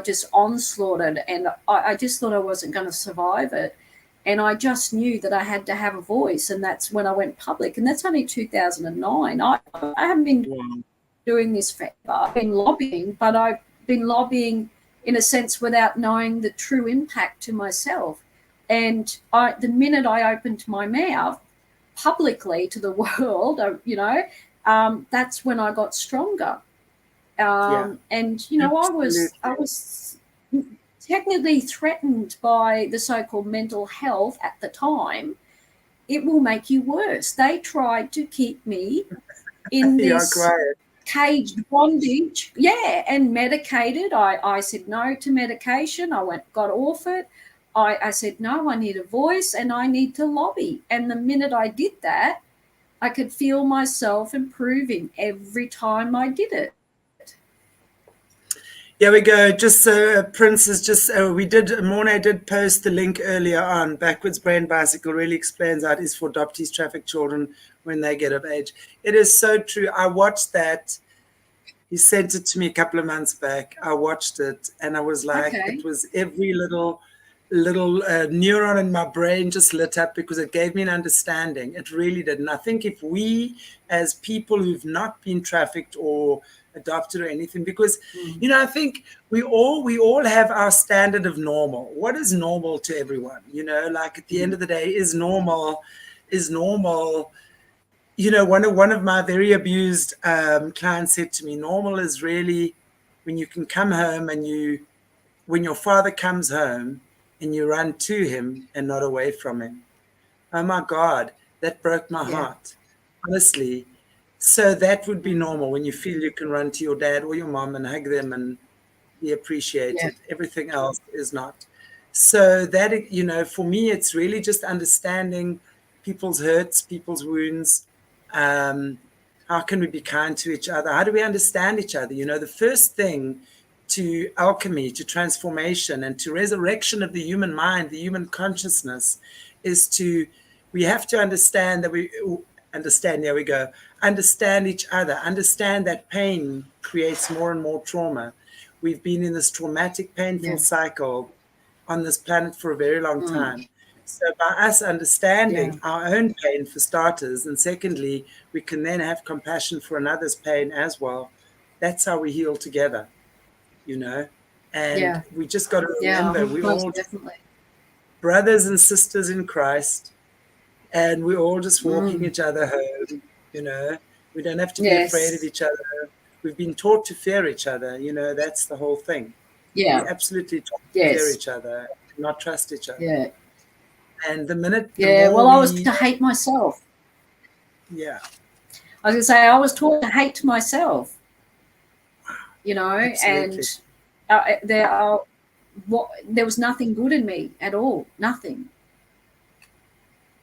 just onslaughted. And I just thought I wasn't going to survive it. And I just knew that I had to have a voice. And that's when I went public. And that's only 2009. I haven't been Wow. doing this forever. I've been lobbying, but I've been lobbying in a sense without knowing the true impact to myself. And the minute I opened my mouth publicly to the world, that's when I got stronger. Yeah, And I absolutely. was technically threatened by the so-called mental health at the time, it will make you worse. They tried to keep me in this caged bondage, and medicated. I said no to medication. I got off it. I said, no, I need a voice and I need to lobby. And the minute I did that, I could feel myself improving every time I did it. Here we go. Just so Prince is just, Morné did post the link earlier on. Backwards Brain Bicycle really explains how it is for adoptees, trafficked children when they get of age. It is so true. I watched that. He sent it to me a couple of months back. I watched it and I was like, It was every little neuron in my brain just lit up because it gave me an understanding. It really did. And I think if we, as people who've not been trafficked or adopted or anything, because I think we all have our standard of normal. What is normal to everyone? Like at the end of the day, is normal. One of my very abused clients said to me, normal is really when you can come home and when your father comes home and you run to him and not away from him. Oh my God, that broke my heart, honestly. So that would be normal, when you feel you can run to your dad or your mom and hug them and be appreciated. Everything else is not. So that, for me, it's really just understanding people's hurts, people's wounds. How can we be kind to each other? How do we understand each other? The first thing to alchemy, to transformation, and to resurrection of the human mind, the human consciousness, we have to understand that understand each other, understand that pain creates more and more trauma. We've been in this traumatic, painful cycle on this planet for a very long time. So by us understanding our own pain, for starters, and secondly, we can then have compassion for another's pain as well. That's how we heal together. And we just got to remember we're all brothers and sisters in Christ, and we're all just walking each other home. We don't have to be afraid of each other. We've been taught to fear each other. That's the whole thing. We absolutely taught to fear each other, not trust each other. And the minute I was to hate myself. I was going to say, I was taught to hate myself. And there was nothing good in me at all, nothing.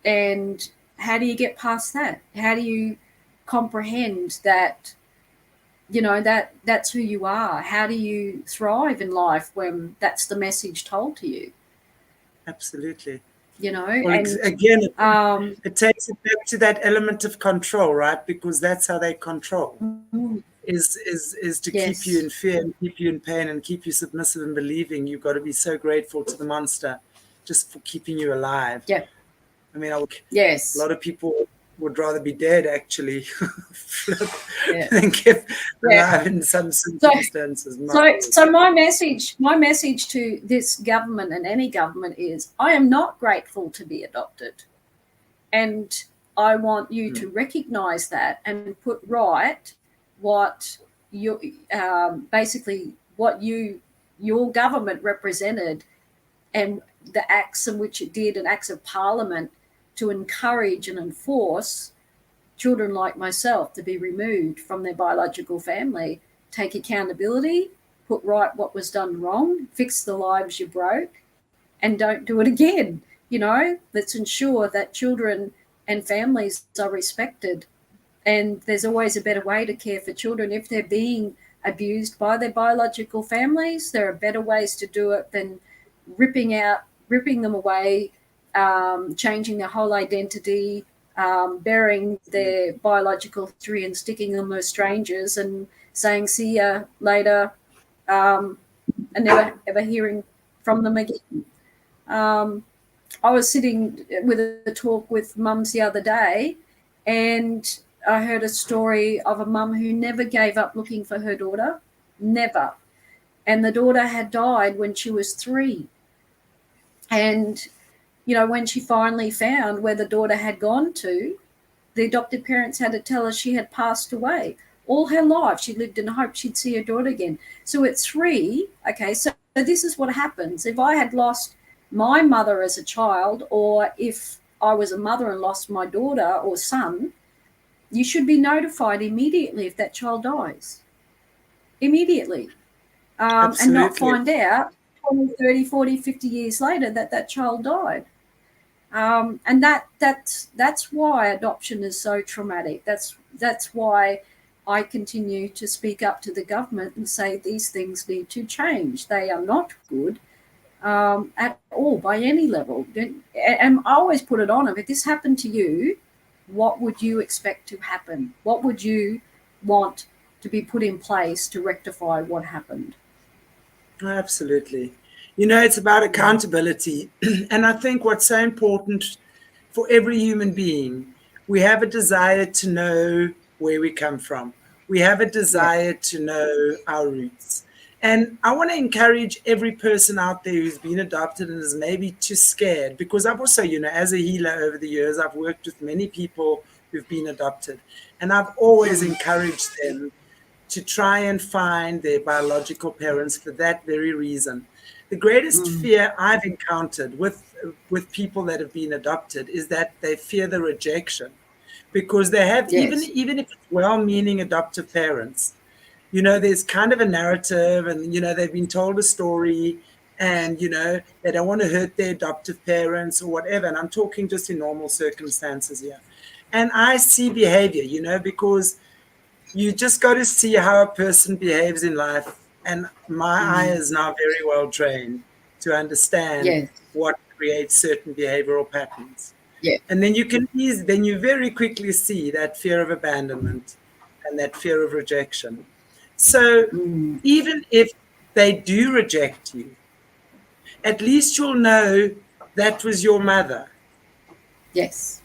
And how do you get past that? How do you comprehend that, that's who you are? How do you thrive in life when that's the message told to you? Absolutely. And again, it takes it back to that element of control, right? Because that's how they control. Is to keep you in fear and keep you in pain and keep you submissive and believing you've got to be so grateful to the monster just for keeping you alive. I mean, a lot of people would rather be dead, actually, than kept alive in some circumstances. So my message to this government and any government is, I am not grateful to be adopted, and I want you to recognise that and put right what you basically what your government represented, and the acts in which it did, and acts of parliament to encourage and enforce children like myself to be removed from their biological family. Take accountability, put right what was done wrong, fix the lives you broke, and don't do it again. Let's ensure that children and families are respected. And there's always a better way to care for children. If they're being abused by their biological families, there are better ways to do it than ripping them away, changing their whole identity, burying their biological history and sticking them as strangers and saying, see ya later, and never ever hearing from them again. I was sitting with a talk with mums the other day, and I heard a story of a mum who never gave up looking for her daughter, never. And the daughter had died when she was 3. And, when she finally found where the daughter had gone to, the adopted parents had to tell her she had passed away. All her life, she lived in hope she'd see her daughter again. So at 3, so this is what happens. If I had lost my mother as a child, or if I was a mother and lost my daughter or son, you should be notified immediately if that child dies. Immediately. And not find out 20, 30, 40, 50 years later that child died. And that's why adoption is so traumatic. That's why I continue to speak up to the government and say these things need to change. They are not good at all by any level. And I always put it on them. If this happened to you, what would you expect to happen? What would you want to be put in place to rectify what happened? Absolutely. You know, it's about accountability. And I think what's so important for every human being, we have a desire to know where we come from. We have a desire to know our roots. And I want to encourage every person out there who's been adopted and is maybe too scared, because I've also, you know, as a healer over the years, I've worked with many people who've been adopted. And I've always encouraged them to try and find their biological parents for that very reason. The greatest fear I've encountered with people that have been adopted is that they fear the rejection, because they have, even if it's well-meaning adoptive parents, you know, there's kind of a narrative, and, you know, they've been told a story, and, you know, they don't want to hurt their adoptive parents or whatever. And I'm talking just in normal circumstances here. And I see behavior, you know, because you just got to see how a person behaves in life. And my eye is now very well trained to understand what creates certain behavioral patterns. And then then you very quickly see that fear of abandonment and that fear of rejection. So even if they do reject you, at least you'll know that was your mother. Yes.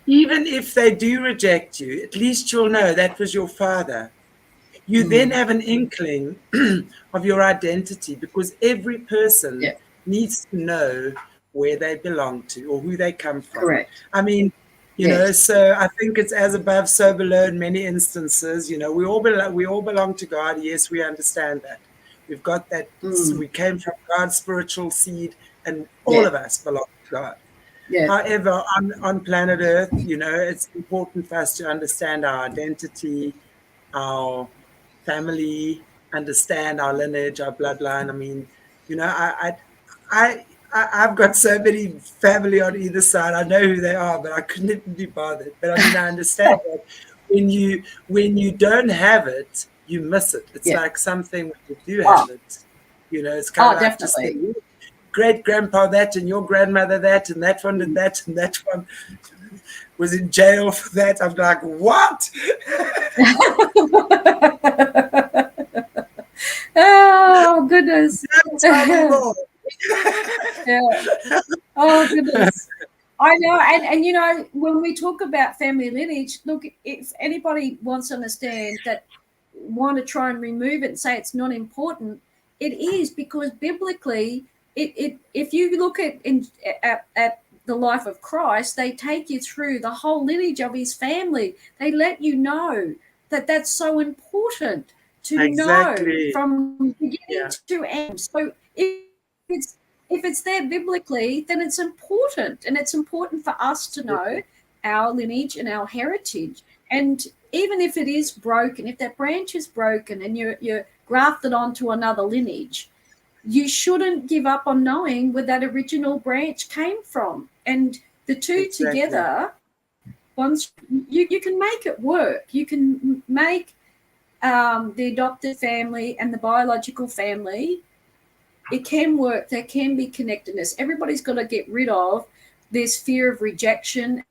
Even if they do reject you, at least you'll know that was your father. You then have an inkling of your identity, because every person needs to know where they belong to or who they come from. Correct. I mean, you know, so I think it's as above, so below in many instances. You know, we all belong to God. Yes, we understand that. We've got that. We came from God's spiritual seed, and all of us belong to God. However, on planet Earth, you know, it's important for us to understand our identity, our family, understand our lineage, our bloodline. I mean, you know, I've got so many family on either side. I know who they are, but I couldn't even be bothered. But I mean, I understand that when you don't have it, you miss it. It's like something when you do have it. You know, it's kind of like definitely. just great grandpa that, and your grandmother that, and that one did that, and that one was in jail for that. I'm like, what? Oh goodness. Oh goodness. I know, and you know, when we talk about family lineage, look, if anybody wants to understand that, want to try and remove it and say it's not important, it is, because biblically, if you look at the life of Christ, they take you through the whole lineage of his family. They let you know that that's so important to know from beginning to end. So if it's there biblically, then it's important, and it's important for us to know our lineage and our heritage. And even if it is broken, if that branch is broken and you're grafted onto another lineage, you shouldn't give up on knowing where that original branch came from. And the two together, once you can make it work. You can make the adopted family and the biological family, it can work. There can be connectedness. Everybody's got to get rid of this fear of rejection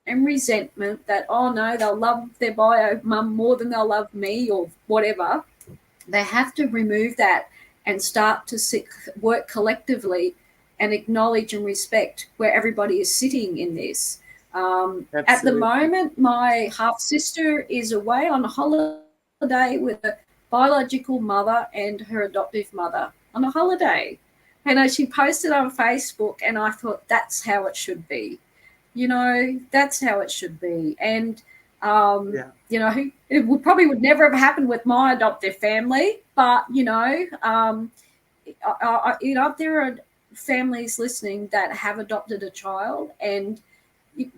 and resentment that, oh no, they'll love their bio mum more than they'll love me or whatever. They have to remove that and start to work collectively and acknowledge and respect where everybody is sitting in this. At the moment, my half-sister is away on a holiday with a biological mother and her adoptive mother on a holiday. And she posted on Facebook, and I thought, that's how it should be. You know, that's how it should be. And, you know, it would never have happened with my adoptive family. But, you know, if there are families listening that have adopted a child, and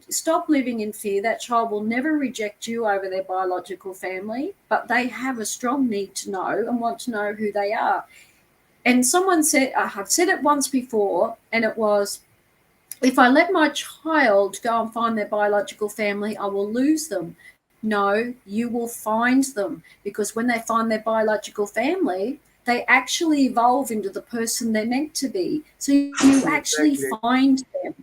stop living in fear. That child will never reject you over their biological family, but they have a strong need to know and want to know who they are. And someone said, I've said it once before, and it was, if I let my child go and find their biological family, I will lose them. No, you will find them, because when they find their biological family, they actually evolve into the person they're meant to be. So you actually find them.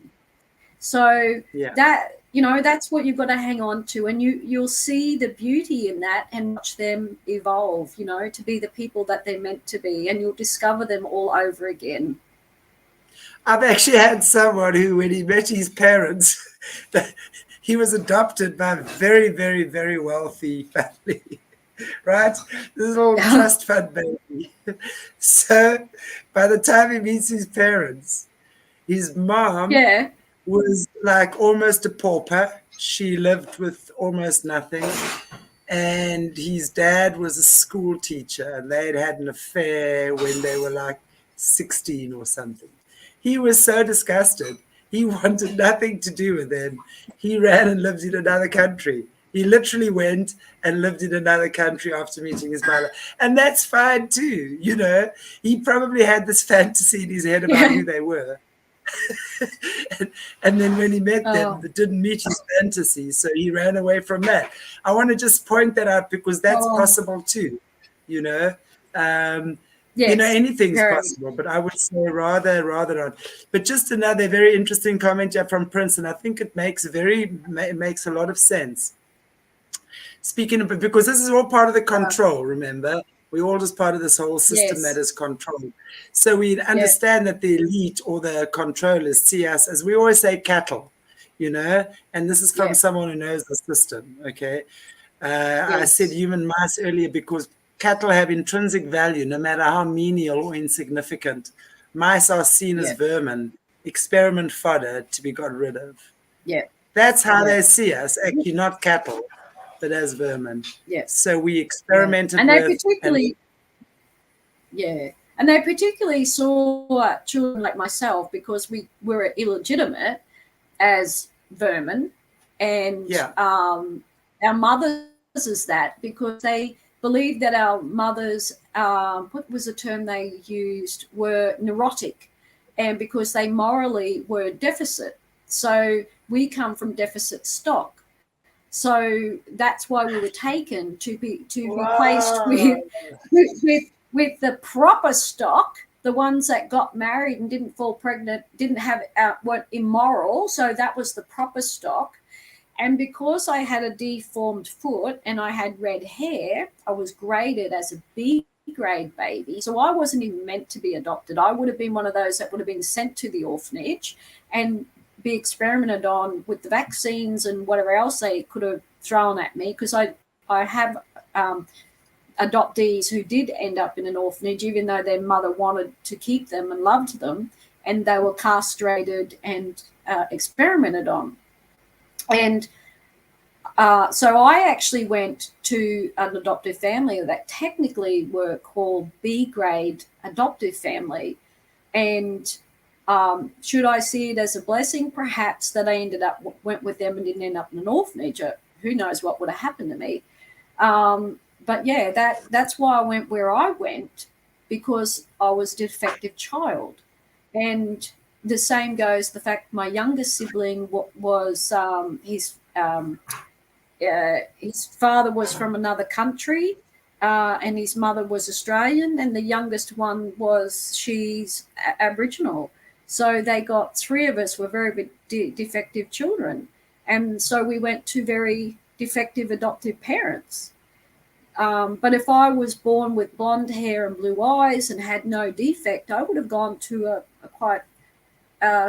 So that, that's what you've got to hang on to, and you'll see the beauty in that and watch them evolve, to be the people that they're meant to be, and you'll discover them all over again. I've actually had someone who, when he met his parents, he was adopted by a very, very, very wealthy family, right? This little trust fund baby. So by the time he meets his parents, his mom was like almost a pauper. She lived with almost nothing. And his dad was a school teacher, and they'd had an affair when they were like 16 or something. He was so disgusted. He wanted nothing to do with them. He ran and lived in another country. He literally went and lived in another country after meeting his mother. And that's fine too, He probably had this fantasy in his head about who they were. and then when he met them, it didn't meet his fantasy, so he ran away from that. I want to just point that out because that's possible too, anything's possible, but I would say rather not. But just another very interesting comment here from Prince, and I think it makes a lot of sense. Speaking of, because this is all part of the control, remember? We're all just part of this whole system that is controlled. So we understand that the elite or the controllers see us, as we always say, cattle, and this is from someone who knows the system, okay? I said human mice earlier because cattle have intrinsic value, no matter how menial or insignificant. Mice are seen as vermin, experiment fodder to be got rid of. Yeah. That's how they see us, actually not cattle, but as vermin. Yeah. So we experimented and they and they particularly saw children like myself, because we were illegitimate, as vermin, and our mothers is that, because they believed that our mothers, what was the term they used, were neurotic, and because they morally were deficit. So we come from deficit stock. So that's why we were taken to be replaced with the proper stock, the ones that got married and didn't fall pregnant, didn't have weren't immoral. So that was the proper stock. And because I had a deformed foot and I had red hair, I was graded as a B grade baby. So I wasn't even meant to be adopted. I would have been one of those that would have been sent to the orphanage and be experimented on with the vaccines and whatever else they could have thrown at me, because I have adoptees who did end up in an orphanage, even though their mother wanted to keep them and loved them, and they were castrated and experimented on. And so I actually went to an adoptive family that technically were called B grade adoptive family. And should I see it as a blessing? Perhaps, that I went with them and didn't end up in an orphanage. Who knows what would have happened to me? But that's why I went where I went, because I was a defective child. And the same goes the fact my youngest sibling was his father was from another country, and his mother was Australian, and the youngest one she's Aboriginal. So they got, three of us were very defective children. And so we went to very defective adoptive parents. But if I was born with blonde hair and blue eyes and had no defect, I would have gone to a quite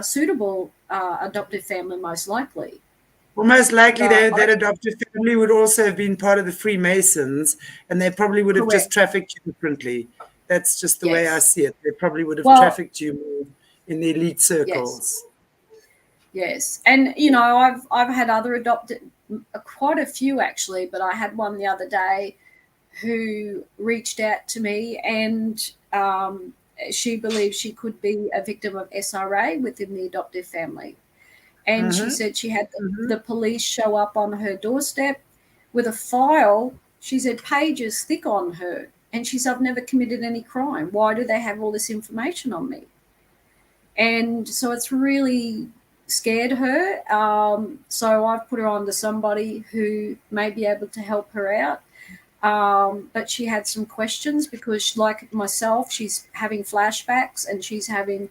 suitable adoptive family, most likely. Well, most likely that adoptive family would also have been part of the Freemasons, and they probably would have just trafficked you differently. That's just the way I see it. They probably would have trafficked you more in the elite circles. Yes. And, I've had other adopted, quite a few actually, but I had one the other day who reached out to me, and she believes she could be a victim of SRA within the adoptive family. And she said she had the police show up on her doorstep with a file, she said, pages thick on her. And she said, I've never committed any crime. Why do they have all this information on me? And so it's really scared her. So I've put her on to somebody who may be able to help her out. But she had some questions because, like myself, she's having flashbacks and she's having,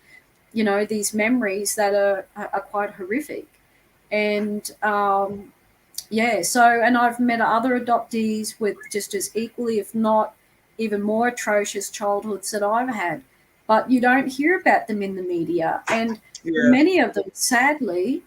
you know, these memories that are quite horrific. And so, and I've met other adoptees with just as equally, if not even more atrocious childhoods that I've had. But you don't hear about them in the media. And many of them, sadly,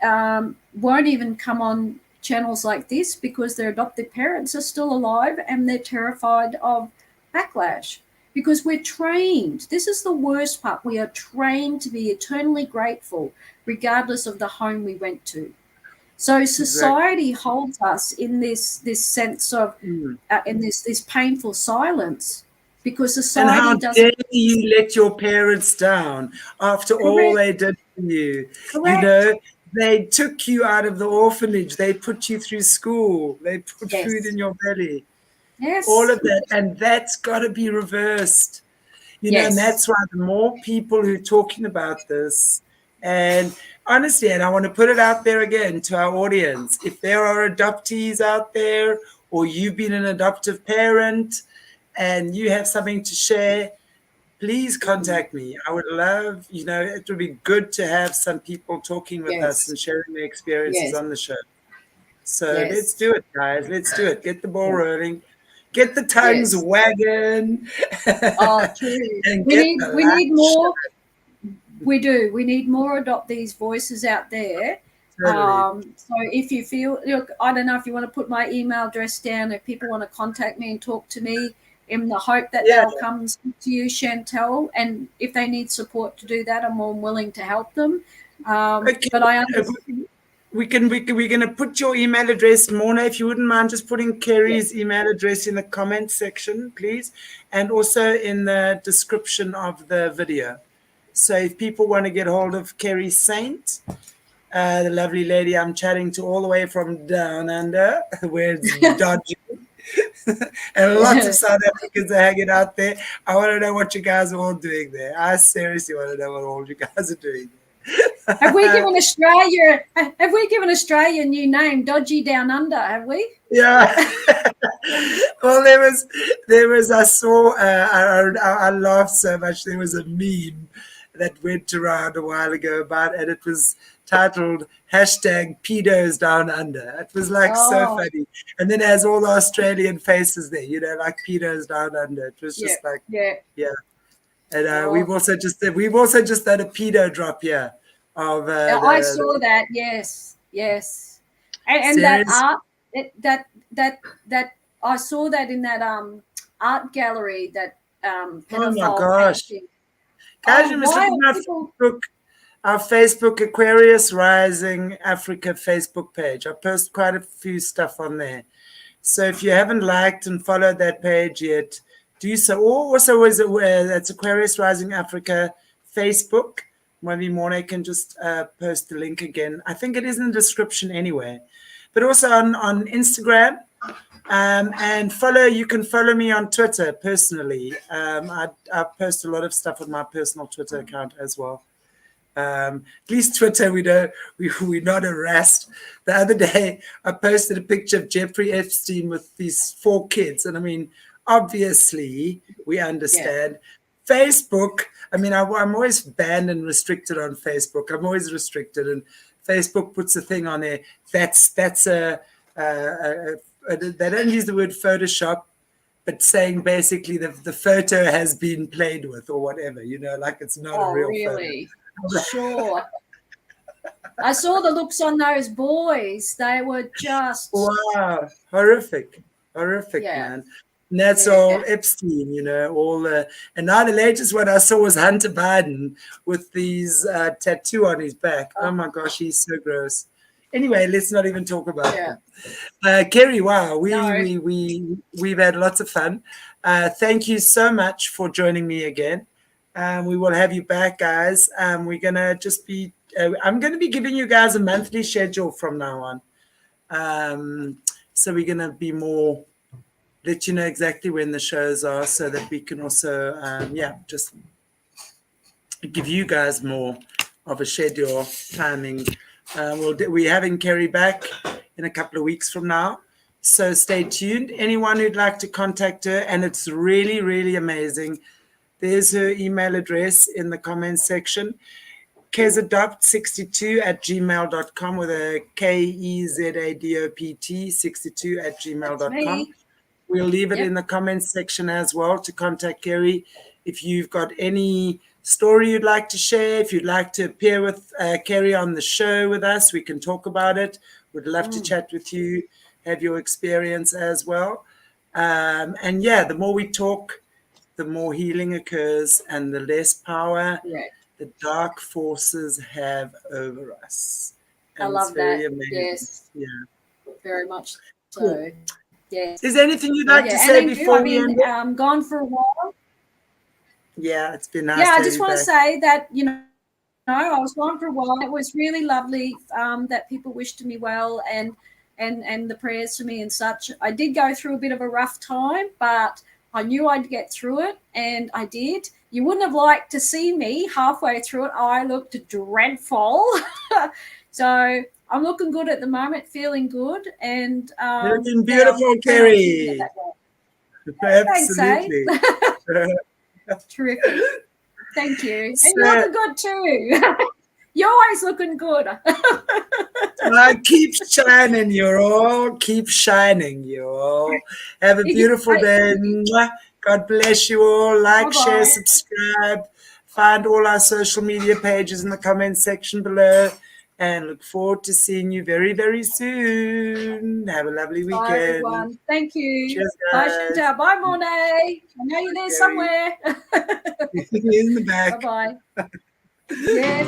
won't even come on channels like this because their adoptive parents are still alive and they're terrified of backlash. Because we're trained. This is the worst part. We are trained to be eternally grateful, regardless of the home we went to. So society holds us in this sense of, in this painful silence, because society doesn't. And how dare you let your parents down after all they did for you? Correct. You know, they took you out of the orphanage. They put you through school. They put food in your belly. Yes. All of that. And that's got to be reversed. You know, and that's why the more people who are talking about this, and honestly, and I want to put it out there again to our audience, if there are adoptees out there or you've been an adoptive parent and you have something to share, please contact me. I would love, you know, it would be good to have some people talking with us and sharing their experiences on the show. So let's do it, guys. Let's do it. Get the ball rolling. Get the tongues wagging. Oh, true. We need more. We do. We need more adoptees' voices out there. So if you feel, look, I don't know if you want to put my email address down. If people want to contact me and talk to me, in the hope that they'll come to you, Chantelle. And if they need support to do that, I'm more than willing to help them. But I understand. We're going to put your email address, Morné, if you wouldn't mind just putting Kerri's email address in the comment section, please, and also in the description of the video. So if people want to get hold of Kerri Saint, the lovely lady I'm chatting to all the way from down under, where it's dodgy, and lots of South Africans are hanging out there. I want to know what you guys are all doing there. I seriously want to know what all you guys are doing there. Have we given Australia a new name, Dodgy Down Under, have we? Yeah. Well, there was I saw I laughed so much. There was a meme that went around a while ago and it was titled #Pedos Down Under. It was like so funny. And then it has all the Australian faces there, you know, like pedos down under. It was just and we've also just done a pedo drop here. I saw that, yes, and that art that I saw that in that art gallery that oh my gosh, painting. Guys, you must look at our Facebook Aquarius Rising Africa Facebook page. I post quite a few stuff on there, so if you haven't liked and followed that page yet, do so. Or also, that's Aquarius Rising Africa Facebook. Maybe Morné can just post the link again. I think it is in the description anyway. But also on Instagram, and you can follow me on Twitter personally. I post a lot of stuff on my personal Twitter account as well. At least Twitter, we're not harassed. The other day, I posted a picture of Jeffrey Epstein with these 4 kids. And I mean, obviously, we understand. Facebook, I mean, I'm always banned and restricted on Facebook. I'm always restricted, and Facebook puts a thing on there. That's they don't use the word Photoshop, but saying basically the photo has been played with or whatever, you know, like it's not a real photo. Sure. I saw the looks on those boys. They were just horrific, man. And that's all Epstein, you know, and now the latest one I saw was Hunter Biden with these tattoo on his back. Oh my gosh, he's so gross. Anyway, let's not even talk about Yeah. that. Kerri, wow, No. we've had lots of fun. Thank you so much for joining me again. We will have you back, guys. We're gonna just be. I'm going to be giving you guys a monthly schedule from now on. So we're going to be more. Let you know exactly when the shows are, so that we can also, just give you guys more of a schedule timing. We're having Kerri back in a couple of weeks from now, so stay tuned. Anyone who'd like to contact her, and it's really, really amazing, there's her email address in the comments section, kezadopt62@gmail.com, with a KEZADOPT 62@gmail.com. We'll leave it in the comments section as well to contact Kerri. If you've got any story you'd like to share, if you'd like to appear with Kerri on the show with us, we can talk about it. We'd love to chat with you, have your experience as well. And yeah, the more we talk, the more healing occurs and the less power the dark forces have over us. And I love that. Amazing. Yes. Yeah. Very much so. Cool. Yes. Is there anything you'd like to say before we end? Gone for a while. Yeah, it's been nice. Yeah, I just want to say that, I was gone for a while. It was really lovely that people wished me well and the prayers for me and such. I did go through a bit of a rough time, but I knew I'd get through it, and I did. You wouldn't have liked to see me halfway through it. I looked dreadful. So I'm looking good at the moment, feeling good, and looking beautiful, Kerri. Absolutely. Thanks, Terrific. Thank you. And you're looking good too. You're always looking good. Keep shining, you all. Keep shining, you all. Have a beautiful day. God bless you all. Like, share, subscribe. Find all our social media pages in the comments section below. And look forward to seeing you very, very soon. Have a lovely weekend. Bye, everyone. Thank you. Cheers, bye, guys. Chantelle. Bye, Morné. I know you're there somewhere. In the back. Bye-bye. Yes.